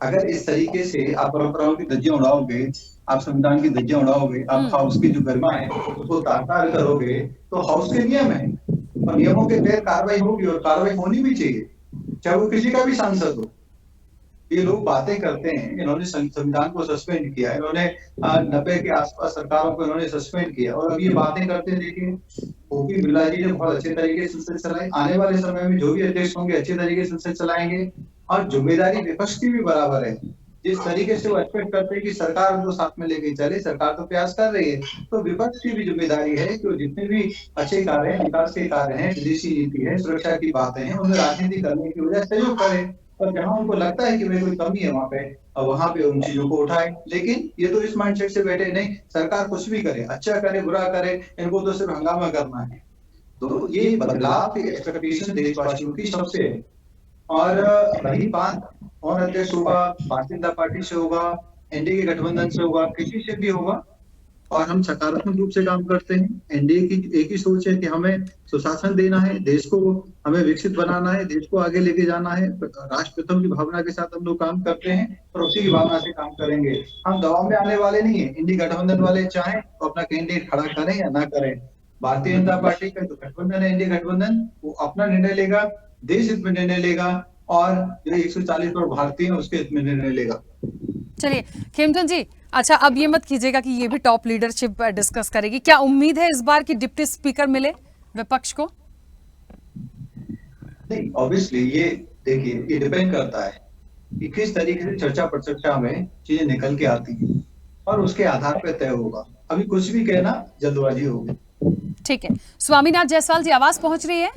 अगर इस तरीके से आप परंपराओं की धज्जियां उड़ाओगे, आप संविधान की धज्जियां उड़ाओगे, आप हाउस की जो गरिमा है उसको तार-तार करोगे, तो हाउस के नियम है और नियमों के तहत कार्रवाई होगी और कार्रवाई होनी भी चाहिए, चाहे वो किसी का भी सांसद हो। ये लोग बातें करते हैं, इन्होंने संविधान को सस्पेंड किया, इन्होंने 90 के आसपास सरकारों को इन्होंने सस्पेंड किया, और अब ये बातें करते हैं। देखिए, ओपी बिरला जी ने बहुत अच्छे तरीके से संसद चलाई, आने वाले समय में जो भी अध्यक्ष होंगे अच्छे तरीके से संसद चलाएंगे, और जिम्मेदारी विपक्ष की भी बराबर है। जिस तरीके से वो एक्सपेक्ट करते हैं कि सरकार उनको साथ में लेके चले, सरकार तो प्रयास कर रही है, तो विपक्ष की भी जिम्मेदारी है कि जितने भी अच्छे कार्य हैं, विकास के कार्य हैं, विदेशी नीति है, सुरक्षा की बातें हैं, उनमें राजनीति करने की वजह सहयोग करे, और जहां उनको लगता है कि भाई कोई कमी है वहां पे उन चीजों को उठाए। लेकिन ये तो इस माइंडसेट से बैठे नहीं, सरकार कुछ भी करे, अच्छा करे बुरा करे, इनको तो सिर्फ हंगामा करना है। तो ये बदलाव की एक्सपेक्टेशन देशवासियों की सबसे है। और रही बात और अध्यक्ष होगा, भारतीय जनता पार्टी से होगा, एनडीए के गठबंधन से होगा, किसी से भी होगा, और हम सकारात्मक रूप से काम करते हैं। एनडीए की एक ही सोच है कि हमें सुशासन देना है, देश को हमें विकसित बनाना है, देश को आगे लेके जाना है, राष्ट्र प्रथम की भावना के साथ हम लोग काम करते हैं और उसी की भावना से काम करेंगे। हम दबाव में आने वाले नहीं है। इंडी गठबंधन वाले चाहें तो अपना कैंडिडेट खड़ा करें या ना करें, भारतीय जनता पार्टी का जो गठबंधन है, इंडी गठबंधन, वो अपना निर्णय लेगा, देश हित में निर्णय लेगा, और जो 140 करोड़ भारतीय हैं उसके हित में निर्णय लेगा। चलिए खेमचंद जी, अच्छा अब ये मत कीजिएगा कि ये भी टॉप लीडरशिप डिस्कस करेगी। क्या उम्मीद है इस बार की डिप्टी स्पीकर मिले विपक्ष को? नहीं, ऑब्वियसली ये देखिए, ये डिपेंड करता है कि किस तरीके से चर्चा प्रचर्चा में चीजें निकल के आती हैं, और उसके आधार पर तय होगा। अभी कुछ भी कहना जल्दबाजी होगी। ठीक है, स्वामीनाथ जायसवाल जी आवाज पहुंच रही है?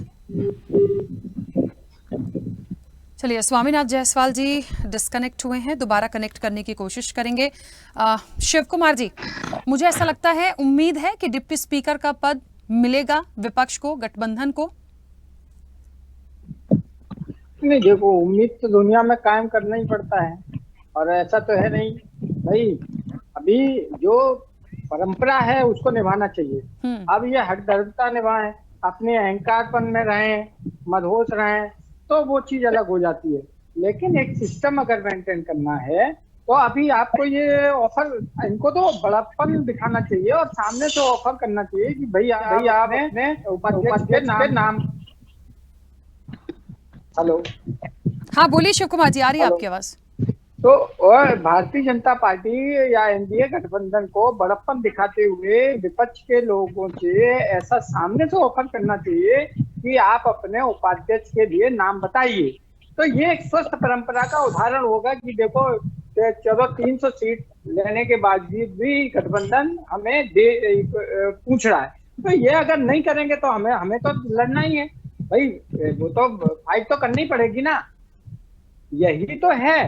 चलिए, स्वामीनाथ जायसवाल जी डिस्कनेक्ट हुए हैं, दोबारा कनेक्ट करने की कोशिश करेंगे। शिव कुमार जी, मुझे ऐसा लगता है, उम्मीद है कि डिप्टी स्पीकर का पद मिलेगा विपक्ष को, गठबंधन को? नहीं, देखो, उम्मीद तो दुनिया में कायम करना ही पड़ता है, और ऐसा तो है नहीं भाई। अभी जो परंपरा है उसको निभाना चाहिए। अब ये हठधर्मता निभाएं, अपने अहंकारपन में रहें, मदहोश रहें, तो वो चीज अलग हो जाती है। लेकिन एक सिस्टम अगर मेंटेन करना है तो अभी आपको ये ऑफर, इनको तो बड़प्पन दिखाना चाहिए और सामने से ऑफर करना चाहिए कि भाई आपने उपाध्यक्ष के नाम। हेलो, हाँ बोलिए शिव कुमार जी, आ रही है आपकी आवाज। तो और भारतीय जनता पार्टी या एनडीए गठबंधन को बड़प्पन दिखाते हुए विपक्ष के लोगों से ऐसा सामने से ऑफर करना चाहिए कि आप अपने उपाध्यक्ष के लिए नाम बताइए। तो ये एक स्वस्थ परंपरा का उदाहरण होगा कि देखो, चलो 300 सीट लेने के बाद भी गठबंधन हमें पूछ रहा है। तो ये अगर नहीं करेंगे तो हमें तो लड़ना ही है भाई, वो तो फाइट तो करनी पड़ेगी ना। यही तो है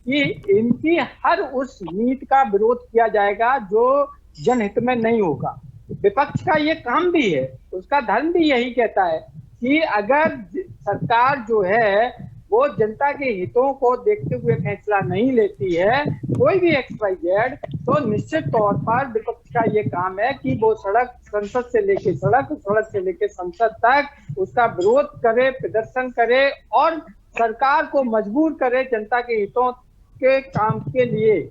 कि इनकी हर उस नीति का विरोध किया जाएगा जो जनहित में नहीं होगा। विपक्ष का ये काम भी है, उसका धर्म भी यही कहता है कि अगर सरकार जो है वो जनता के हितों को देखते हुए फैसला नहीं लेती है, कोई भी XYZ, तो निश्चित तौर पर विपक्ष का ये काम है कि वो सड़क, संसद से लेके सड़क से लेके संसद तक उसका विरोध करे, प्रदर्शन करे और सरकार को मजबूर करे जनता के हितों के काम के लिए।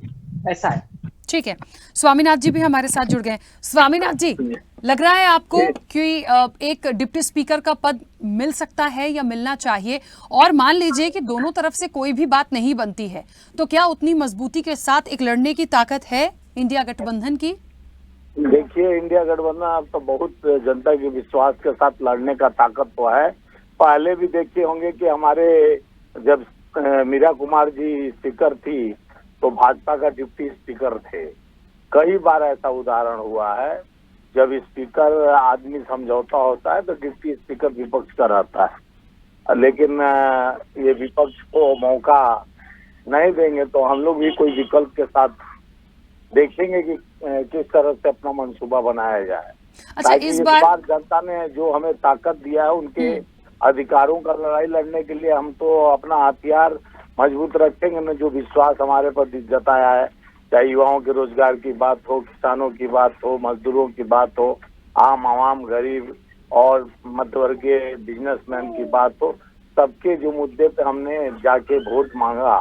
ऐसा है। ठीक है, स्वामीनाथ जी भी हमारे साथ जुड़ गए। स्वामीनाथ जी, लग रहा है आपको कि एक डिप्टी स्पीकर का पद मिल सकता है या मिलना चाहिए? और मान लीजिए कि दोनों तरफ से कोई भी बात नहीं बनती है, तो क्या उतनी मजबूती के साथ एक लड़ने की ताकत है इंडिया गठबंधन की? देखिए, इंडिया गठबंधन अब तो बहुत जनता के विश्वास के साथ लड़ने का ताकत तो है। पहले भी देखते होंगे कि हमारे जब मीरा कुमार जी स्पीकर थी तो भाजपा का डिप्टी स्पीकर थे। कई बार ऐसा उदाहरण हुआ है, जब स्पीकर आदमी समझौता होता है तो डिप्टी स्पीकर विपक्ष का रहता है। लेकिन ये विपक्ष को मौका नहीं देंगे तो हम लोग भी कोई विकल्प के साथ देखेंगे कि किस तरह से अपना मंसूबा बनाया जाए। अच्छा, इस बार जनता ने जो हमें ताकत दिया है, उनके अधिकारों का लड़ाई लड़ने के लिए हम तो अपना हथियार मजबूत रखेंगे न। जो विश्वास हमारे पर जताया है, चाहे युवाओं के रोजगार की बात हो, किसानों की बात हो, मजदूरों की बात हो, आम आवाम, गरीब और मध्यवर्गीय बिजनेसमैन की बात हो, सबके जो मुद्दे पे हमने जाके वोट मांगा,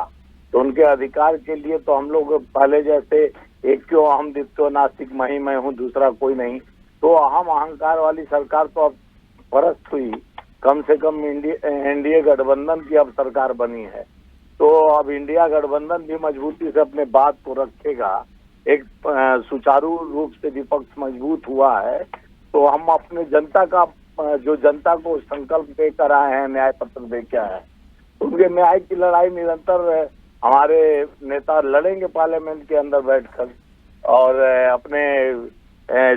तो उनके अधिकार के लिए तो हम लोग पहले जैसे एक क्यों अहम द्वितीय नास्तिक मैं हूँ, दूसरा कोई नहीं, तो अहम अहंकार वाली सरकार तो अब परास्त हुई। कम से कम एनडीए गठबंधन की अब सरकार बनी है, तो अब इंडिया गठबंधन भी मजबूती से अपने बात को रखेगा। एक सुचारू रूप से विपक्ष मजबूत हुआ है, तो हम अपने जनता का, जो जनता को संकल्प देकर आए हैं, न्याय पत्र देकर आए हैं, उनके न्याय की लड़ाई निरंतर हमारे नेता लड़ेंगे पार्लियामेंट के अंदर बैठकर। और अपने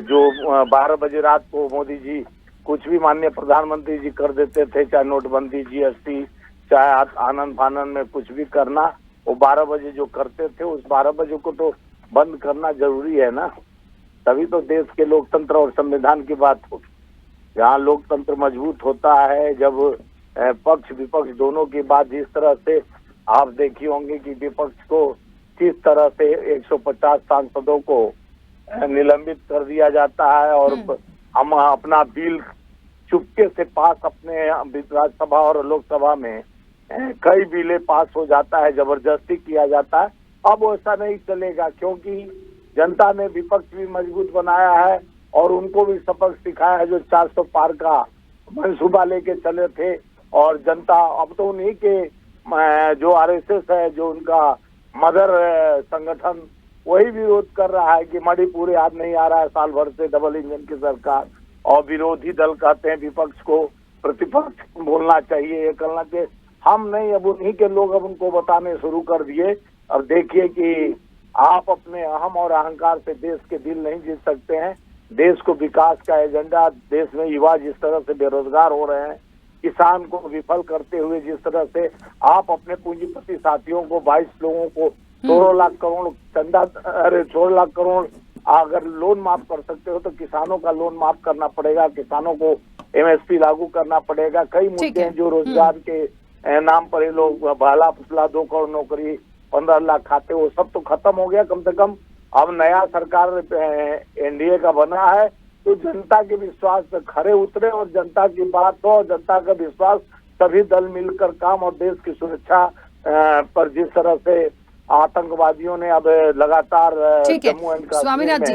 जो 12 बजे रात को मोदी जी कुछ भी माननीय प्रधानमंत्री जी कर देते थे, चाहे नोटबंदी, GST, चाहे आनंद फानंद में कुछ भी करना, वो 12 बजे जो करते थे, उस 12 बजे को तो बंद करना जरूरी है ना। तभी तो देश के लोकतंत्र और संविधान की बात होगी। जहाँ लोकतंत्र मजबूत होता है, जब पक्ष विपक्ष दोनों की बात, जिस तरह से आप देखी होंगे कि विपक्ष को किस तरह से 150 सांसदों को निलंबित कर दिया जाता है और हम अपना बिल चुपके से पास अपने राज्यसभा और लोकसभा में कई बिलें पास हो जाता है, जबरदस्ती किया जाता है। अब ऐसा नहीं चलेगा, क्योंकि जनता ने विपक्ष भी मजबूत बनाया है और उनको भी सबक सिखाया है, जो 400 पार का मंसूबा लेके चले थे। और जनता अब तो उन्हीं के जो RSS है, जो उनका मदर संगठन, वही विरोध कर रहा है कि मणिपुर याद नहीं आ रहा है, साल भर से डबल इंजन की सरकार। और विरोधी दल कहते हैं विपक्ष को प्रतिपक्ष बोलना चाहिए, ये करना चाहिए। हम नहीं, अब उन्हीं के लोग अब उनको बताने शुरू कर दिए। अब देखिए कि आप अपने अहम और अहंकार से देश के दिल नहीं जीत सकते हैं। देश को विकास का एजेंडा, देश में युवा जिस तरह से बेरोजगार हो रहे हैं, किसान को विफल करते हुए जिस तरह से आप अपने पूंजीपति साथियों को 22 लोगों को 16 लाख करोड़ चंदा, अरे 16 लाख करोड़ अगर लोन माफ कर सकते हो तो किसानों का लोन माफ करना पड़ेगा, किसानों को एमएसपी लागू करना पड़ेगा। कई मुद्दे हैं जो रोजगार के नाम पर ये लोग भाला फुसला 2 करोड़ नौकरी 15 लाख खाते, वो सब तो खत्म हो गया। कम से कम अब नया सरकार एनडीए का बना है तो जनता के विश्वास पे खरे उतरे और जनता की बात हो, जनता का विश्वास, सभी दल मिलकर काम और देश की सुरक्षा पर जिस तरह से आतंकवादियों ने अब लगातार जम्मू एंड स्वामीनाथ जी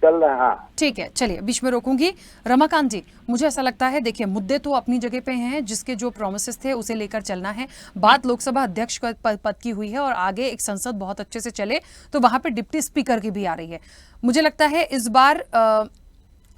चल रहे हैं। ठीक है, चलिए बीच में रोकूंगी। रमाकांत जी, मुझे ऐसा लगता है, देखिए मुद्दे तो अपनी जगह पे हैं, जिसके जो प्रोमिसेस थे उसे लेकर चलना है। बात लोकसभा अध्यक्ष पद की हुई है और आगे एक संसद बहुत अच्छे से चले तो वहां पे डिप्टी स्पीकर की भी आ रही है। मुझे लगता है इस बार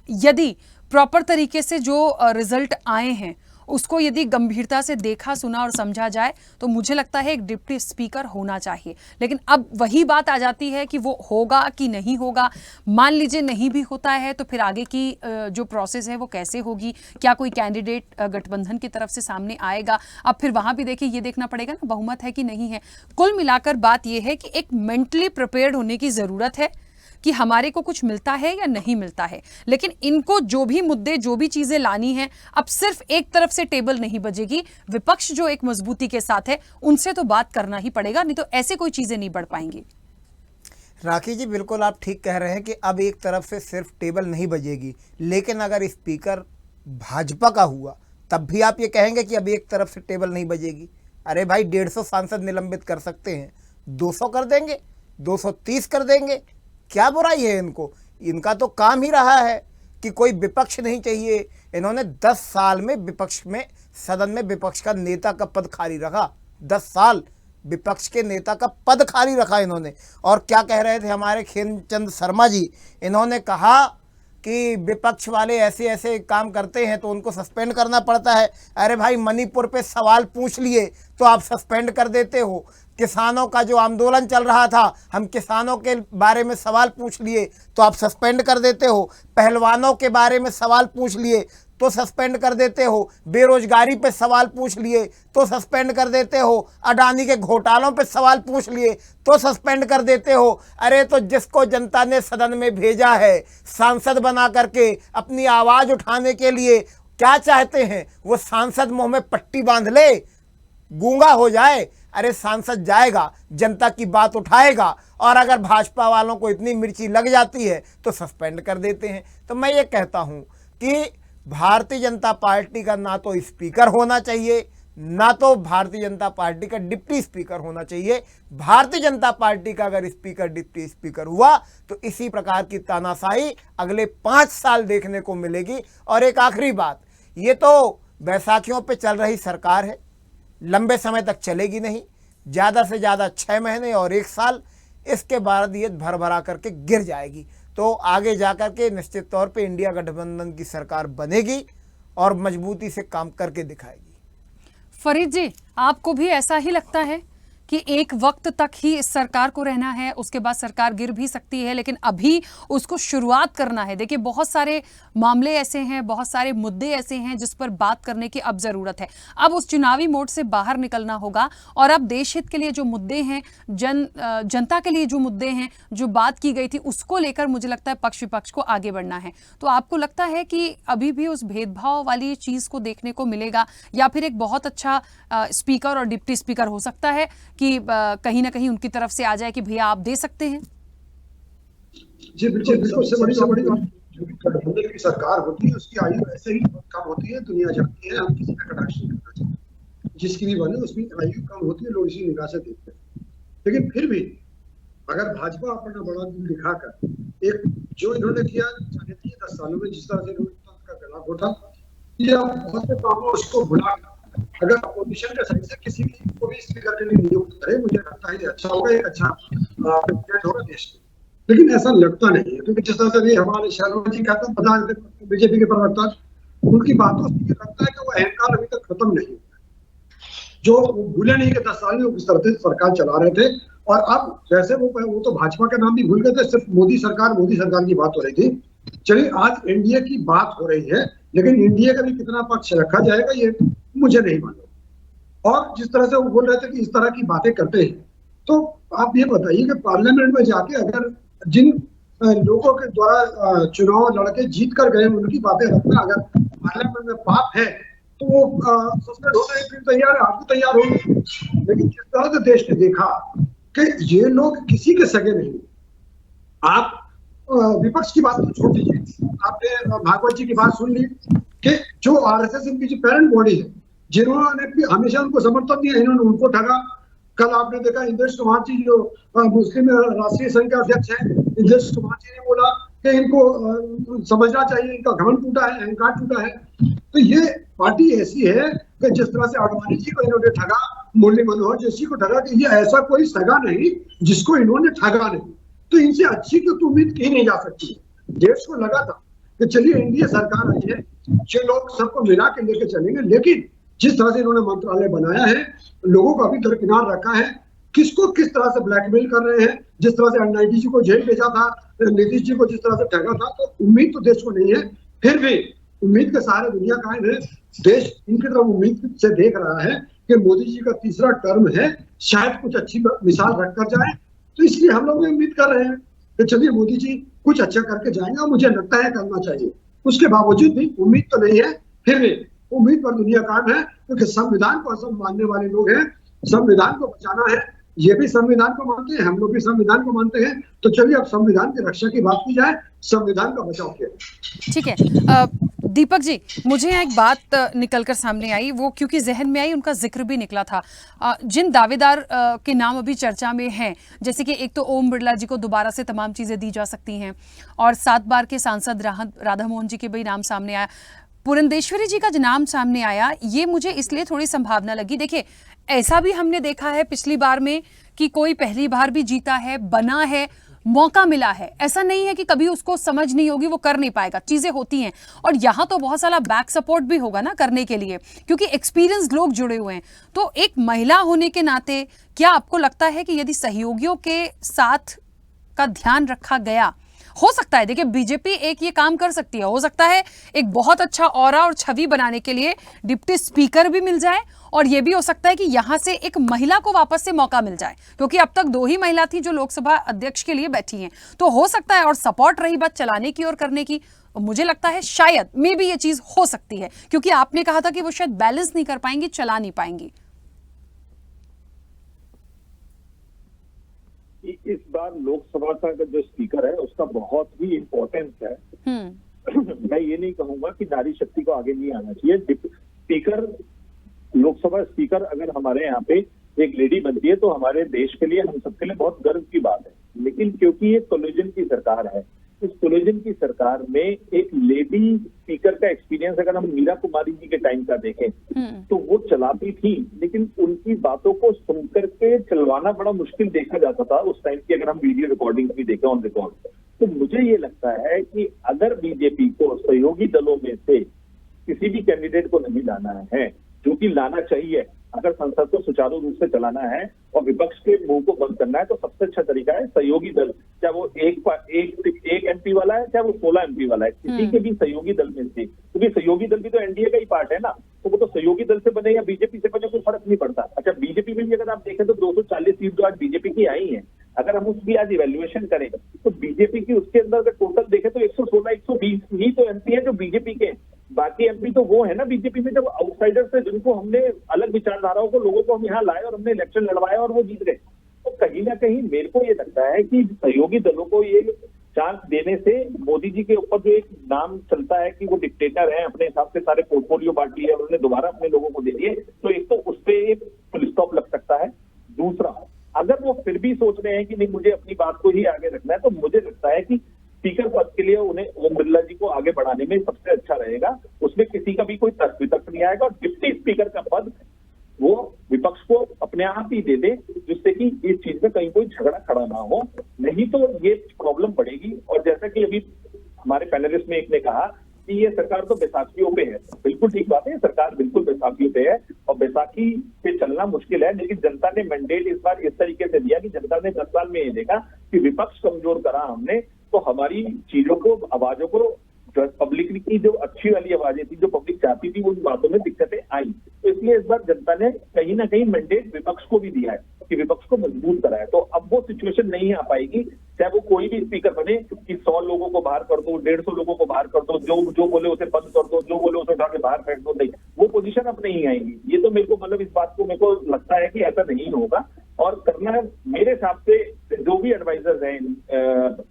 यदि प्रॉपर तरीके से जो रिजल्ट आए हैं उसको यदि गंभीरता से देखा, सुना और समझा जाए तो मुझे लगता है एक डिप्टी स्पीकर होना चाहिए। लेकिन अब वही बात आ जाती है कि वो होगा कि नहीं होगा। मान लीजिए नहीं भी होता है तो फिर आगे की जो प्रोसेस है वो कैसे होगी, क्या कोई कैंडिडेट गठबंधन की तरफ से सामने आएगा। अब फिर वहां भी देखिए ये देखना पड़ेगा ना बहुमत है कि नहीं है। कुल मिलाकर बात यह है कि एक मेंटली प्रिपेयर्ड होने की जरूरत है कि हमारे को कुछ मिलता है या नहीं मिलता है। लेकिन इनको जो भी मुद्दे, जो भी चीजें लानी है, अब सिर्फ एक तरफ से टेबल नहीं बजेगी। विपक्ष जो एक मजबूती के साथ है उनसे तो बात करना ही पड़ेगा, नहीं तो ऐसे कोई चीजें नहीं बढ़ पाएंगी। राखी जी, बिल्कुल आप ठीक कह रहे हैं कि अब एक तरफ से सिर्फ टेबल नहीं बजेगी, लेकिन अगर स्पीकर भाजपा का हुआ तब भी आप ये कहेंगे कि अब एक तरफ से टेबल नहीं बजेगी। अरे भाई, 150 सांसद निलंबित कर सकते हैं, 200 कर देंगे, 230 कर देंगे, क्या बुराई है इनको। इनका तो काम ही रहा है कि कोई विपक्ष नहीं चाहिए। इन्होंने 10 साल में विपक्ष में, सदन में विपक्ष का नेता का पद खाली रखा। 10 साल विपक्ष के नेता का पद खाली रखा इन्होंने। और क्या कह रहे थे हमारे खेमचंद शर्मा जी, इन्होंने कहा कि विपक्ष वाले ऐसे ऐसे काम करते हैं तो उनको सस्पेंड करना पड़ता है। अरे भाई, मणिपुर पे सवाल पूछ लिए तो आप सस्पेंड कर देते हो। किसानों का जो आंदोलन चल रहा था, हम किसानों के बारे में सवाल पूछ लिए तो आप सस्पेंड कर देते हो। पहलवानों के बारे में सवाल पूछ लिए तो सस्पेंड कर देते हो। बेरोजगारी पे सवाल पूछ लिए तो सस्पेंड कर देते हो। अडानी के घोटालों पे सवाल पूछ लिए तो सस्पेंड कर देते हो। अरे तो जिसको जनता ने सदन में भेजा है सांसद बना करके अपनी आवाज़ उठाने के लिए, क्या चाहते हैं वो सांसद मुंह में पट्टी बांध ले, गूंगा हो जाए? अरे सांसद जाएगा, जनता की बात उठाएगा, और अगर भाजपा वालों को इतनी मिर्ची लग जाती है तो सस्पेंड कर देते हैं। तो मैं ये कहता हूं कि भारतीय जनता पार्टी का ना तो स्पीकर होना चाहिए, ना तो भारतीय जनता पार्टी का डिप्टी स्पीकर होना चाहिए। भारतीय जनता पार्टी का अगर स्पीकर डिप्टी स्पीकर हुआ तो इसी प्रकार की तानाशाही अगले 5 साल देखने को मिलेगी। और एक आखिरी बात, ये तो बैसाखियों पे चल रही सरकार है, लंबे समय तक चलेगी नहीं, ज़्यादा से ज़्यादा 6 महीने और 1 साल, इसके बाद ये भर भरा करके गिर जाएगी। तो आगे जाकर के निश्चित तौर पे इंडिया गठबंधन की सरकार बनेगी और मजबूती से काम करके दिखाएगी। फरीद जी, आपको भी ऐसा ही लगता है कि एक वक्त तक ही इस सरकार को रहना है, उसके बाद सरकार गिर भी सकती है, लेकिन अभी उसको शुरुआत करना है? देखिए बहुत सारे मामले ऐसे हैं, बहुत सारे मुद्दे ऐसे हैं जिस पर बात करने की अब जरूरत है। अब उस चुनावी मोड से बाहर निकलना होगा और अब देश हित के लिए जो मुद्दे हैं, जनता के लिए जो मुद्दे हैं, जो बात की गई थी, उसको लेकर मुझे लगता है पक्ष विपक्ष को आगे बढ़ना है। तो आपको लगता है कि अभी भी उस भेदभाव वाली चीज को देखने को मिलेगा, या फिर एक बहुत अच्छा स्पीकर और डिप्टी स्पीकर हो सकता है कि कहीं ना कहीं उनकी तरफ से आ जाए कि भैया आप दे सकते हैं? जी बिल्कुल, सबसे बड़ी जो भी गठबंधन की सरकार होती है उसकी आयु ऐसे ही कम होती है, दुनिया जानती है। हम किसी का कटाक्ष नहीं करना चाहते, जिसकी भी बने उसकी आयु कम होती है, लोग इसी निगाह से देखते हैं। लेकिन फिर भी अगर भाजपा अपना बड़ा दिल दिखाकर एक जो इन्होंने किया 10 सालों में, जिस तरह से लोकतंत्र का गला घोटा या बहुत से कामों उसको भुला, अगर अपोजिशन के साइड से किसी को भी स्पीकर के लिए नियुक्त करे, मुझे लगता है अच्छा होगा, एक अच्छा प्रेसिडेंट होगा देश में। लेकिन ऐसा लगता नहीं है, क्योंकि जिस तरह से हमारे शर्मा जी कहते हैं, प्रधान बीजेपी के प्रवक्ता, उनकी बातों से ये लगता है कि वो अहंकार अभी तक खत्म नहीं हुआ, जो भूले नहीं कि 10 साल में वो किस तरह से सरकार चला रहे थे। और अब जैसे वो तो भाजपा का नाम भी भूल गए थे, सिर्फ मोदी सरकार की बात हो रही थी। चलिए आज एनडीए की बात हो रही है, लेकिन एनडीए का भी कितना पक्ष रखा जाएगा ये मुझे नहीं मालूम। और जिस तरह से वो बोल रहे थे कि इस तरह की बातें करते हैं, तो आप ये बताइए कि पार्लियामेंट में जाके अगर जिन लोगों के द्वारा चुनाव लड़के जीत कर गए उनकी बातें रखना अगर पार्लियामेंट में पाप है, तो वो सस्पेंड होने के लिए तैयार है, आप भी तैयार होंगे। लेकिन जिस तरह से देश ने देखा कि ये लोग किसी के सगे नहीं, आप विपक्ष की बात तो छोड़ दीजिए, आपने भागवत जी की बात सुन ली कि जो आरएसएस इनकी जो पेरेंट बॉडी है, जिन्होंने हमेशा उनको समर्थन दिया, इन्होंने उनको ठगा। कल आपने देखा इंद्रेश कुमार जी जो मुस्लिम राष्ट्रीय संघ के अध्यक्ष हैं, इंद्रेश कुमार जी ने बोला कि इनको समझना चाहिए, इनका घमंड टूटा है, अहंकार टूटा है। तो ये पार्टी ऐसी है कि जिस तरह से आडवाणी जी को इन्होंने ठगा, मुरली मनोहर जोशी को ठगा, कि ये ऐसा कोई सगा नहीं जिसको इन्होंने ठगा नहीं। तो इनसे अच्छी तो उम्मीद की नहीं जा सकती। देश को लगा था कि चलिए एनडीए सरकार आई है, जो लोग सबको मिला के लेके चलेंगे, लेकिन जिस तरह से इन्होंने मंत्रालय बनाया है, लोगों को अभी दरकिनार रखा है, किसको किस तरह से ब्लैकमेल कर रहे हैं, जिस तरह से अन्नाडी जी को जेल भेजा था, नीतीश जी को जिस तरह से ठगा था, तो उम्मीद तो देश को नहीं है। फिर भी उम्मीद के सहारे दुनिया कायम है, देश इनकी तरफ उम्मीद से देख रहा है कि मोदी जी का तीसरा टर्म है, शायद कुछ अच्छी मिसाल रखकर जाए। तो इसलिए हम लोग उम्मीद कर रहे हैं कि चलिए मोदी जी कुछ अच्छा करके जाएंगे, मुझे लगता है करना चाहिए। उसके बावजूद भी उम्मीद तो नहीं है, फिर भी उम्मीद पर दुनिया कायम है, क्योंकि संविधान को सब मानने वाले लोग हैं, संविधान को बचाना है, ये भी संविधान को मानते हैं, हम लोग भी संविधान को मानते हैं। तो चलिए अब संविधान की रक्षा की बात की जाए, संविधान का बचाव किया। ठीक है दीपक जी, मुझे यहाँ एक बात निकलकर सामने आई, वो क्योंकि जहन में आई, उनका जिक्र भी निकला था। जिन दावेदार के नाम अभी चर्चा में हैं, जैसे कि एक तो ओम बिरला जी को दोबारा से तमाम चीज़ें दी जा सकती हैं, और 7 बार के सांसद राधा मोहन जी के भी नाम सामने आया, पुरंदेश्वरी जी का जो नाम सामने आया, ये मुझे इसलिए थोड़ी संभावना लगी। देखिए, ऐसा भी हमने देखा है पिछली बार में कि कोई पहली बार भी जीता है, बना है, मौका मिला है, ऐसा नहीं है कि कभी उसको समझ नहीं होगी, वो कर नहीं पाएगा, चीजें होती हैं। और यहाँ तो बहुत सारा बैक सपोर्ट भी होगा ना करने के लिए, क्योंकि एक्सपीरियंस लोग जुड़े हुए हैं। तो एक महिला होने के नाते क्या आपको लगता है कि यदि सहयोगियों के साथ का ध्यान रखा गया, हो सकता है, देखिए बीजेपी एक ये काम कर सकती है, हो सकता है एक बहुत अच्छा ऑरा और छवि बनाने के लिए डिप्टी स्पीकर भी मिल जाए, और ये भी हो सकता है कि यहां से एक महिला को वापस से मौका मिल जाए, क्योंकि अब तक 2 ही महिला थी जो लोकसभा अध्यक्ष के लिए बैठी हैं। तो हो सकता है, और सपोर्ट रही बात चलाने की और करने की, मुझे लगता है शायद मे भी ये चीज हो सकती है, क्योंकि आपने कहा था कि वो शायद बैलेंस नहीं कर पाएंगी, चला नहीं पाएंगी। इस बार लोकसभा का जो स्पीकर है उसका बहुत ही इम्पोर्टेंस है। मैं ये नहीं कहूंगा कि नारी शक्ति को आगे नहीं आना चाहिए। स्पीकर, लोकसभा स्पीकर अगर हमारे यहाँ पे एक लेडी बनती है तो हमारे देश के लिए, हम सबके लिए बहुत गर्व की बात है। लेकिन क्योंकि ये कोलिजन की सरकार है, इस कोलिजन की सरकार में एक लेडी स्पीकर का एक्सपीरियंस अगर हम मीरा कुमारी जी के टाइम का देखें तो वो चलाती थी, लेकिन उनकी बातों को सुनकर के चलवाना बड़ा मुश्किल देखा जाता था उस टाइम की। अगर हम वीडियो रिकॉर्डिंग भी देखें ऑन रिकॉर्ड, तो मुझे ये लगता है कि अगर बीजेपी को सहयोगी दलों में से किसी भी कैंडिडेट को नहीं लाना है, जो कि लाना चाहिए, अगर संसद को सुचारू रूप से चलाना है और विपक्ष के मुंह को बंद करना है, तो सबसे अच्छा तरीका है सहयोगी दल, चाहे वो एक एमपी वाला है, चाहे वो 16 एमपी वाला है, किसी के भी सहयोगी दल में से, क्योंकि सहयोगी दल भी तो एनडीए का ही पार्ट है ना, तो वो तो सहयोगी दल से बने या बीजेपी से बने कोई फर्क नहीं पड़ता। अच्छा, बीजेपी में भी अगर आप देखें तो 240 सीट जो आज बीजेपी की आई है, अगर हम उसकी आज इवेल्युएशन करें तो बीजेपी की उसके अंदर अगर टोटल देखें तो 116-120 ही तो एमपी है जो बीजेपी के, बाकी एमपी तो वो है ना बीजेपी में जब आउटसाइडर से, जिनको हमने अलग विचारधाराओं को, लोगों को हम यहाँ लाए और हमने इलेक्शन लड़वाया और वो जीत गए। तो कहीं ना कहीं मेरे को ये लगता है कि सहयोगी दलों को ये चांस देने से मोदी जी के ऊपर जो एक नाम चलता है कि वो डिक्टेटर है, अपने हिसाब से सारे पोर्टफोलियो बांटी है, उन्होंने दोबारा अपने लोगों को दे दिए, तो एक तो उस पर एक फुल स्टॉप लग सकता है। दूसरा, अगर वो फिर भी सोच रहे हैं कि नहीं मुझे अपनी बात को ही आगे रखना है, तो मुझे लगता है कि स्पीकर पद के लिए उन्हें ओम बिरला जी को आगे बढ़ाने में सबसे अच्छा रहेगा, उसमें किसी का भी कोई तर्क वितर्क नहीं आएगा, और डिप्टी स्पीकर का पद वो विपक्ष को अपने आप ही दे दे, जिससे कि इस चीज में कहीं कोई झगड़ा खड़ा ना हो, नहीं तो ये प्रॉब्लम बढ़ेगी। और जैसा कि अभी हमारे पैनलिस्ट में एक ने कहा कि ये सरकार तो बैसाखियों पे है, बिल्कुल ठीक बात है, सरकार बिल्कुल बैसाखियों पे है और बैसाखी पे चलना मुश्किल है, लेकिन जनता ने मैंडेट इस बार इस तरीके से दिया कि जनता ने 10 साल में ये देखा कि विपक्ष कमजोर करा हमने तो हमारी चीजों को, आवाजों को, पब्लिक की जो अच्छी वाली आवाजें थी, जो पब्लिक चाहती थी, उन बातों में दिक्कतें आई। तो इसलिए इस बार जनता ने कहीं ना कहीं मैंडेट विपक्ष को भी दिया है कि विपक्ष को मजबूत कराए। तो अब वो सिचुएशन नहीं आ पाएगी, चाहे वो कोई भी स्पीकर बने, कि 100 लोगों को बाहर कर दो, 150 लोगों को बाहर कर दो, जो बोले उसे बंद कर दो, जो बोले उसे उठा के बाहर फेंक दो। नहीं, वो पोजीशन अब नहीं आएगी। ये तो मेरे को मतलब इस बात को मेरे को लगता है कि ऐसा नहीं होगा। और करना है मेरे हिसाब से, जो भी एडवाइजर्स हैं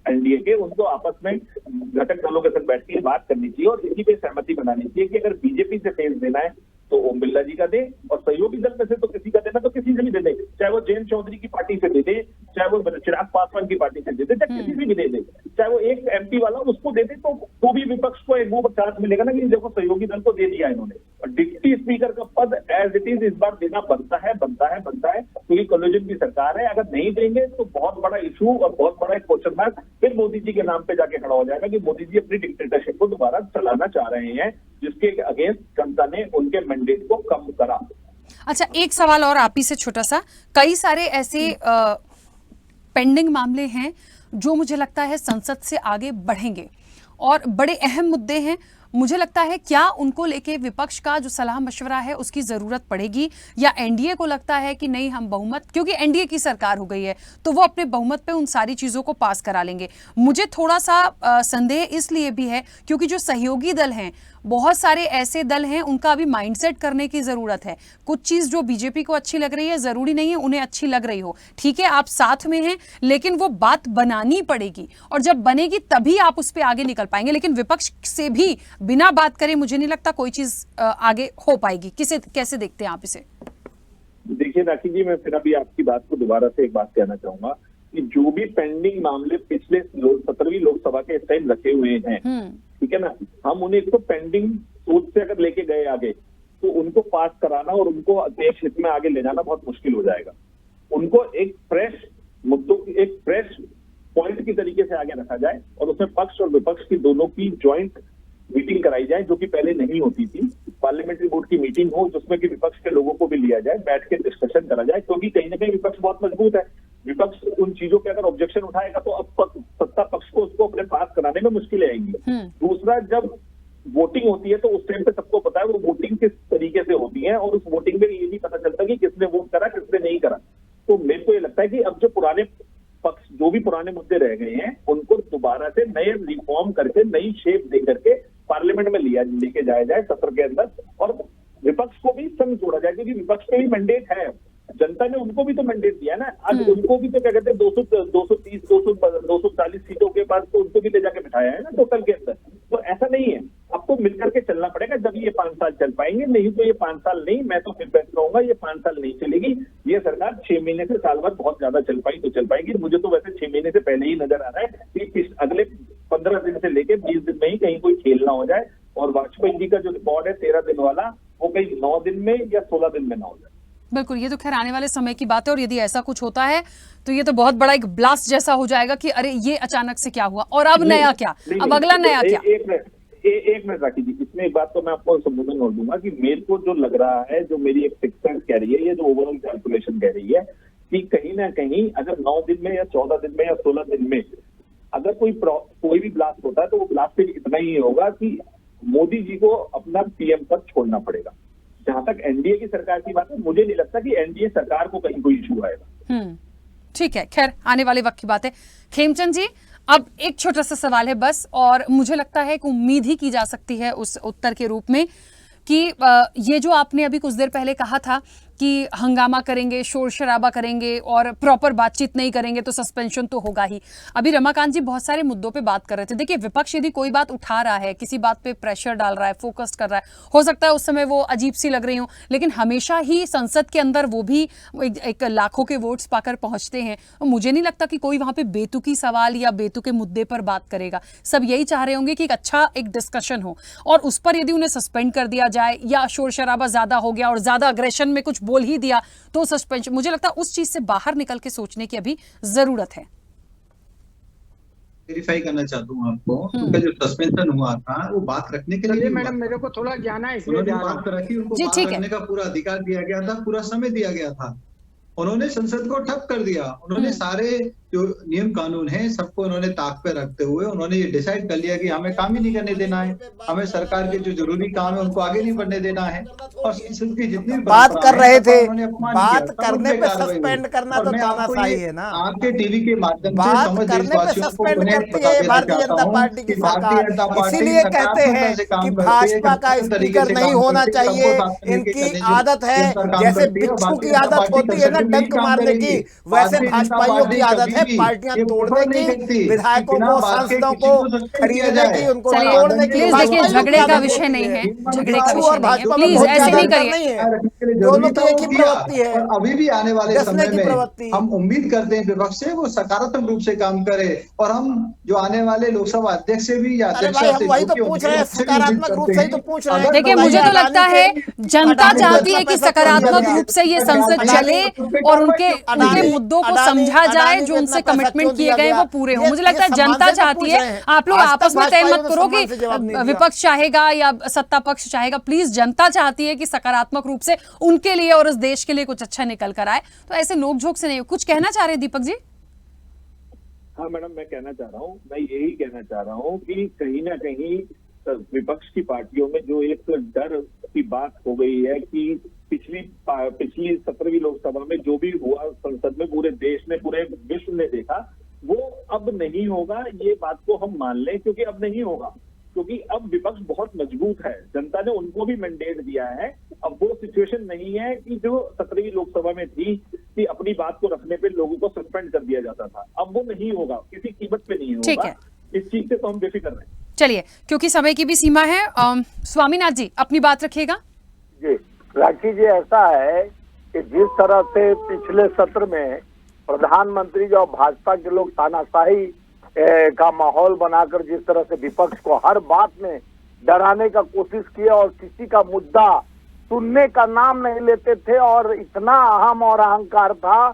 एनडीए के, उनको आपस में घटक दलों के साथ बैठ के बात करनी चाहिए और इसी पे सहमति बनानी चाहिए कि अगर बीजेपी से फेस देना है तो ओम बिरला जी का दे, और सहयोगी दल में से तो किसी का देना तो किसी से भी दे दे, चाहे वो जयंत चौधरी की पार्टी से दे दे, चाहे वो चिराग पासवान की पार्टी से दे दे, चाहे किसी से भी दे दे, चाहे वो एक एमपी वाला उसको दे दे, तो भी विपक्ष को एक वो चांस मिलेगा ना कि देखो सहयोगी दल को दे दिया इन्होंने। और डिप्टी स्पीकर का पद एज इट इज इस बार देना बनता है, क्योंकि कोलिजन की सरकार है। अगर नहीं देंगे तो बहुत बड़ा इशू और बहुत बड़ा एक क्वेश्चन मार्क फिर मोदी जी के नाम पे जाके खड़ा हो जाएगा कि मोदी जी अपनी डिक्टेटरशिप को दोबारा चलाना चाह रहे हैं, जिसके अगेंस्ट जनता ने उनके मैंडेट को कम करा। अच्छा, एक सवाल और आप ही से छोटा सा, कई सारे ऐसे पेंडिंग मामले हैं जो मुझे लगता है संसद से आगे बढ़ेंगे और बड़े अहम मुद्दे हैं। मुझे लगता है क्या उनको लेके विपक्ष का जो सलाह मशवरा है उसकी जरूरत पड़ेगी, या एनडीए को लगता है कि नहीं हम बहुमत, क्योंकि एनडीए की सरकार हो गई है तो वो अपने बहुमत पे उन सारी चीजों को पास करा लेंगे। मुझे थोड़ा सा संदेह इसलिए भी है क्योंकि जो सहयोगी दल हैं, बहुत सारे ऐसे दल हैं, उनका अभी माइंडसेट करने की जरूरत है। कुछ चीज जो बीजेपी को अच्छी लग रही है जरूरी नहीं है उन्हें अच्छी लग रही हो, ठीक है आप साथ में हैं, लेकिन वो बात बनानी पड़ेगी और जब बनेगी तभी आप उस पर आगे निकल पाएंगे। लेकिन विपक्ष से भी बिना बात करे मुझे नहीं लगता कोई चीज आगे हो पाएगी। कैसे देखते हैं आप इसे? देखिए राखी जी, मैं फिर अभी आपकी बात को दोबारा से एक बात कहना चाहूंगा कि जो भी पेंडिंग मामले पिछले 17वीं लोकसभा के इस टाइम रखे हुए हैं, ठीक है ना, हम उन्हें एक तो पेंडिंग सोच से अगर लेके गए आगे तो उनको पास कराना और उनको देश हित में आगे ले जाना बहुत मुश्किल हो जाएगा। उनको एक फ्रेश मुद्दों की, एक फ्रेश पॉइंट की तरीके से आगे रखा जाए और उसमें पक्ष और विपक्ष की दोनों की ज्वाइंट मीटिंग कराई जाए, जो कि पहले नहीं होती थी। पार्लियामेंट्री बोर्ड की मीटिंग हो जिसमें कि विपक्ष के लोगों को भी लिया जाए, बैठ के डिस्कशन करा जाए, क्योंकि कहीं ना कहीं विपक्ष बहुत मजबूत है। विपक्ष उन चीजों के अगर ऑब्जेक्शन उठाएगा तो अब सत्ता पक्ष को उसको अपने पास कराने में मुश्किलें आएंगी। दूसरा, जब वोटिंग होती है तो उस टाइम पे सबको पता है वो वोटिंग किस तरीके से होती है और उस वोटिंग में ये नहीं पता चलता कि किसने वोट करा किसने नहीं करा। तो मेरे को ये लगता है कि अब जो पुराने पक्ष, जो भी पुराने मुद्दे रह गए हैं, उनको दोबारा से नए रिफॉर्म करके, नई शेप दे करके पार्लियामेंट में लेके जाया जाए सत्र के अंदर, और विपक्ष को भी संग जोड़ा जाए, क्योंकि विपक्ष के भी मैंडेट है, जनता ने उनको भी तो मैंडेट दिया ना। आज उनको भी तो क्या कहते हैं 230 240 सीटों के पास तो उनको भी ले जाके बिठाया है ना टोटल के अंदर। तो ऐसा नहीं है, आपको मिलकर के चलना पड़ेगा, जब ये 5 साल चल पाएंगे। नहीं तो ये 5 साल नहीं, मैं तो फिर कहूंगा ये 5 साल नहीं चलेगी। ये सरकार 6 महीने से साल भर बहुत ज्यादा चल पाई तो चल पाएगी। मुझे तो वैसे 6 महीने से पहले ही नजर आ रहा है कि अगले 15 दिन से लेके 20 दिन में ही कहीं कोई खेल ना हो जाए और वाजपेयी जी का जो रिकॉर्ड है 13 दिन वाला, वो कहीं 9 दिन में या 16 दिन में ना हो जाए। बिल्कुल, ये तो खैर आने वाले समय की बात है, और यदि ऐसा कुछ होता है तो ये तो बहुत बड़ा एक ब्लास्ट जैसा हो जाएगा कि अरे ये अचानक से क्या हुआ और अब नया क्या, अब अगला नया क्या। एक मिनट राखी जी, इसमें एक बात तो मैं आपको संबोधन कर दूंगा कि मेरे को जो लग रहा है, जो मेरी एक सिक्स सेंस कह रही है, ये जो ओवरऑल कैलकुलेशन कह रही है कि कहीं ना कहीं अगर 9 दिन में या 14 दिन में या 16 दिन में अगर कोई भी ब्लास्ट होता है तो वो ब्लास्ट सिर्फ इतना ही होगा कि मोदी जी को अपना पीएम पद छोड़ना पड़ेगा। जहां तक एनडीए की सरकार की बात है, मुझे नहीं लगता कि एनडीए सरकार को कहीं कोई इशू आएगा। ठीक है, खैर आने वाले वक्त की बात है। खेमचंद जी, अब एक छोटा सा सवाल है बस, और मुझे लगता है कि उम्मीद ही की जा सकती है उस उत्तर के रूप में कि ये जो आपने अभी कुछ देर पहले कहा था कि हंगामा करेंगे, शोर शराबा करेंगे और प्रॉपर बातचीत नहीं करेंगे तो सस्पेंशन तो होगा ही। अभी रमाकांत जी बहुत सारे मुद्दों पे बात कर रहे थे। देखिए, विपक्ष यदि कोई बात उठा रहा है, किसी बात पे प्रेशर डाल रहा है, फोकस कर रहा है, हो सकता है उस समय वो अजीब सी लग रही हो, लेकिन हमेशा ही संसद के अंदर वो भी एक लाखों के वोट्स पाकर पहुंचते हैं। मुझे नहीं लगता कि कोई वहां पे बेतुकी सवाल या बेतुके मुद्दे पर बात करेगा। सब यही चाह रहे होंगे कि एक अच्छा एक डिस्कशन हो, और उस पर यदि उन्हें सस्पेंड कर दिया जाए या शोर शराबा ज्यादा हो गया और ज्यादा अग्रेशन में कुछ बोल ही दिया तो सस्पेंशन, मुझे लगता है उस चीज से बाहर निकल के सोचने की अभी जरूरत है। वेरीफाई करना चाहता हूँ आपको, उनका जो सस्पेंशन हुआ था वो बात रखने के लिए मैडम मेरे को थोड़ा जाना है, इसलिए बात रखी, उनको बात रखने का पूरा अधिकार दिया गया था, पूरा समय दिया गया था। उन्होंने संसद को ठप कर दिया, उन्होंने सारे जो नियम कानून है सबको उन्होंने ताक पे रखते हुए उन्होंने ये डिसाइड कर लिया कि हमें काम ही नहीं करने देना है, हमें सरकार के जो जरूरी काम है उनको आगे नहीं बढ़ने देना है। और संसद की जितनी भी बात कर रहे थे, उन्होंने अपमान बात किया, करने उन पे कार्रवाई हुई। सस्पेंड करना और तो मैं आपको तानाशाही ये है ना। आपके टीवी के माध्यम से बात समझ करने पे देशवासियों को सस्पेंड उन्हें करती बता है देना भारतीय चाहता जनता हूं पार्टी की कि भारतीय सरकार। जनता पार्टी इसीलिए कहते सकारात्मकता हैं से कि काम करती है, भाजपा का गंभीर तरीके स्पीकर से नहीं काम होना करती है, चाहिए। सबको साथ लेके इनकी चलने की आदत है निरंतर काम जैसे करती है। और बिच्छू की भारतीय जनता आदत पार्टी होती है ना कंस्ट्रक्टिव भी डंक काम मारने करेगी। की, वैसे भारतीय जनता भाजपाइयों पार्टी की आदत कभी है भी पार्टियां ये तोड़ने प्रेफर नहीं की, करती कि विधायकों बिना को, बात के सांसदों किसी को को सस्पेंड किया खरीदने जाए। की, उनको चलिए, तोड़ने की प्लीज देखिए, भाजपाइयों की झगड़े का आदत विषय होती नहीं है। है, झगड़े का बिच्छू विषय और नहीं है, भाजपा में प्लीज बहुत ऐसे ज्यादा नहीं अंतर करिए। नहीं है, रखने के लिए दोनों जरूरी की था एक वो ही किया। प्रवृत्ति है, और अभी भी आने वाले डसने समय की में प्रवृत्ति। हम उम्मीद करते हैं विपक्ष से वो सकारात्मक रूप से काम करे और हम जो आने वाले लोकसभा अध्यक्ष से भी या अरे अध्यक्ष भाई, हम से वही जो तो कि पूछ होंगे रहे हैं, उनसे भी उम्मीद सकारात्मक रूप करते से ही तो हैं। पूछ रहे हैं। अगर देखिए, बताइए, मुझे तो अडानी लगता के है जनता अडानी को चाहती इतना है कि पैसा क्यों दिया सकारात्मक गया? रूप से ये संसद अडानी- चले और उनके मुद्दों को समझा जाए, जो उनसे कमिटमेंट किए गए वो पूरे हों। मुझे लगता है जनता चाहती है, आप लोग आपस में तय मत करो कि विपक्ष चाहेगा या सत्ता पक्ष चाहेगा। प्लीज, जनता चाहती है कि सकारात्मक रूप से उनके लिए और इस देश के लिए कुछ अच्छा निकल कर आए, तो ऐसे नोकझोंक से नहीं। कुछ कहना चाह रहे हैं दीपक जी? हाँ मैडम, मैं कहना चाह रहा हूँ, मैं यही कहना चाह रहा हूँ कि कहीं ना कहीं विपक्ष की पार्टियों में जो एक डर की बात हो गई है कि पिछली 17वीं लोकसभा में जो भी हुआ संसद में पूरे देश ने, पूरे विश्व ने देखा, वो अब नहीं होगा। ये बात को हम मान लें, क्योंकि अब नहीं होगा, क्योंकि अब विपक्ष बहुत मजबूत है। जनता ने उनको भी मैंडेट दिया है। अब वो सिचुएशन नहीं है कि जो 17वीं लोकसभा में थी कि अपनी बात को रखने पे लोगों को सस्पेंड कर दिया जाता था। अब वो नहीं होगा, किसी कीमत पे नहीं ठीक होगा। है, इस चीज से तो हम बेफिक्र हैं। चलिए, क्योंकि समय की भी सीमा है, स्वामीनाथ जी अपनी बात रखिएगा। जी राखी जी, ऐसा है कि जिस तरह से पिछले सत्र में प्रधानमंत्री जो भाजपा के लोग तानाशाही का माहौल बनाकर जिस तरह से विपक्ष को हर बात में डराने का कोशिश किया और किसी का मुद्दा सुनने का नाम नहीं लेते थे और इतना अहम और अहंकार था।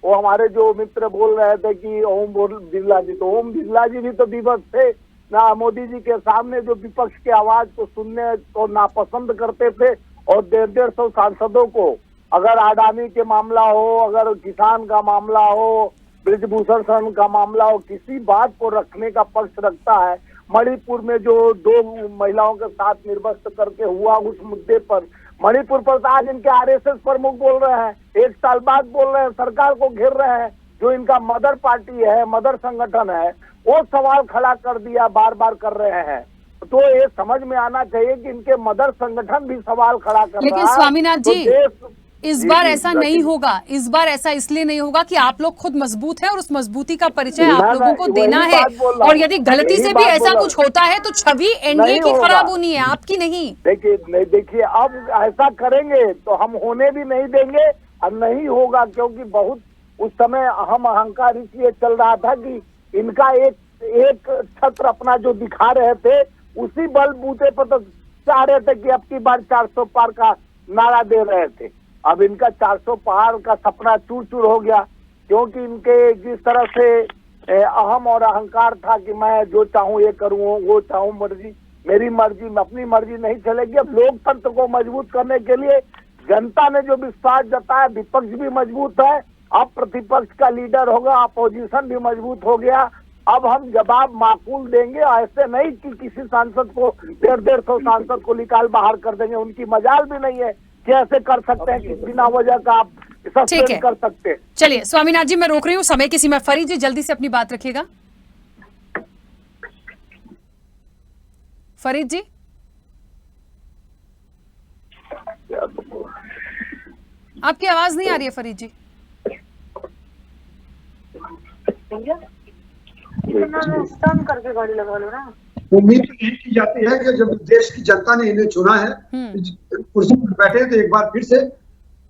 वो हमारे जो मित्र बोल रहे थे कि ओम बिरला जी, तो ओम बिरला जी भी तो विपक्ष थे ना। मोदी जी के सामने जो विपक्ष की आवाज को सुनने को नापसंद करते थे और 150 सांसदों को, अगर अडानी के मामला हो, अगर किसान का मामला हो, ब्रिजभूषण शरण का मामला हो, किसी बात को रखने का पक्ष रखता है। मणिपुर में जो 2 महिलाओं के साथ निर्वस्त्र करके हुआ, उस मुद्दे पर मणिपुर पर आज इनके आरएसएस प्रमुख बोल रहे हैं, 1 साल बाद बोल रहे हैं, सरकार को घेर रहे हैं। जो इनका मदर पार्टी है, मदर संगठन है, वो सवाल खड़ा कर दिया, बार बार कर रहे हैं। तो ये समझ में आना चाहिए कि इनके मदर संगठन भी सवाल खड़ा कर रहा है। लेकिन स्वामीनाथ जी, तो इस बार ऐसा नहीं होगा। इस बार ऐसा इसलिए नहीं होगा कि आप लोग खुद मजबूत हैं और उस मजबूती का परिचय आप लोगों को देना है। और यदि गलती से भी ऐसा कुछ होता है तो छवि एनडीए की खराब होनी है, आपकी नहीं। देखिए अब ऐसा करेंगे तो हम होने भी नहीं देंगे और नहीं होगा, क्योंकि बहुत उस समय अहम अहंकार इसलिए चल रहा था कि इनका एक छत्र अपना जो दिखा रहे थे, उसी बलबूते पर तो चाह रहे थे कि अब की बार 400 पार का नारा दे रहे थे। अब इनका 400 पार का सपना चूर चूर हो गया, क्योंकि इनके जिस तरह से अहम और अहंकार था कि मैं जो चाहूं ये करूं, वो चाहूं मर्जी, मेरी मर्जी, अपनी मर्जी नहीं चलेगी। अब लोकतंत्र को मजबूत करने के लिए जनता ने जो विश्वास जताया, विपक्ष भी मजबूत है, अब प्रतिपक्ष का लीडर होगा, अपोजिशन भी मजबूत हो गया। अब हम जवाब माकूल देंगे, ऐसे नहीं कि किसी सांसद को 150 सांसद को निकाल बाहर कर देंगे। उनकी मजाल भी नहीं है कि ऐसे कर सकते हैं कि बिना वजह का आप सस्पेंड कर सकते हैं। चलिए स्वामीनाथ जी, मैं रोक रही हूँ, समय की सीमा। फरीद जी जल्दी से अपनी बात रखिएगा। फरीद जी, आपकी आवाज नहीं आ रही है फरीद जी। करके गाड़ी लगा लो ना। उम्मीद यही की जाती है कि जब देश की जनता ने इन्हें चुना है, कुर्सी पर बैठे तो एक बार फिर से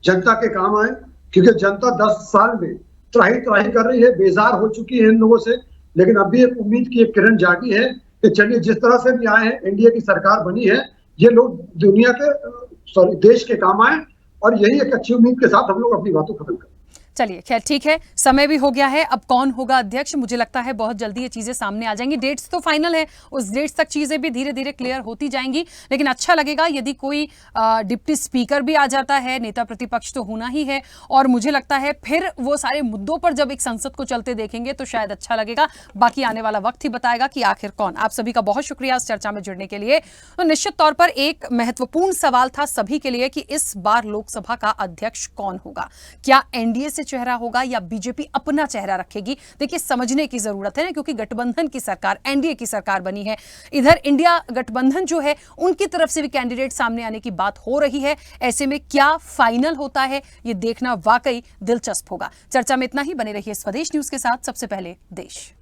जनता के काम आए, क्योंकि जनता 10 साल में त्राही त्राही कर रही है, बेजार हो चुकी है इन लोगों से। लेकिन अभी एक उम्मीद की एक किरण जागी है कि चलिए जिस तरह से भी आए हैं, एनडीए की सरकार बनी है, ये लोग दुनिया के देश के काम आए, और यही एक अच्छी उम्मीद के साथ हम लोग अपनी बातों खत्म करें। चलिए खैर ठीक है, समय भी हो गया है। अब कौन होगा अध्यक्ष, मुझे लगता है बहुत जल्दी ये चीजें सामने आ जाएंगी। डेट्स तो फाइनल है, उस डेट्स तक चीजें भी धीरे धीरे क्लियर होती जाएंगी। लेकिन अच्छा लगेगा यदि कोई डिप्टी स्पीकर भी आ जाता है, नेता प्रतिपक्ष तो होना ही है। और मुझे लगता है फिर वो सारे मुद्दों पर जब एक संसद को चलते देखेंगे तो शायद अच्छा लगेगा। बाकी आने वाला वक्त ही बताएगा कि आखिर कौन। आप सभी का बहुत शुक्रिया इस चर्चा में जुड़ने के लिए। तो निश्चित तौर पर एक महत्वपूर्ण सवाल था सभी के लिए कि इस बार लोकसभा का अध्यक्ष कौन होगा। क्या एनडीए से चेहरा होगा या बीजेपी अपना चेहरा रखेगी? देखिए समझने की जरूरत है ना, क्योंकि गठबंधन की सरकार, एनडीए की सरकार बनी है। इधर इंडिया गठबंधन जो है उनकी तरफ से भी कैंडिडेट सामने आने की बात हो रही है। ऐसे में क्या फाइनल होता है ये देखना वाकई दिलचस्प होगा। चर्चा में इतना ही। बने रहिए स्वदेश न्यूज के साथ। सबसे पहले देश।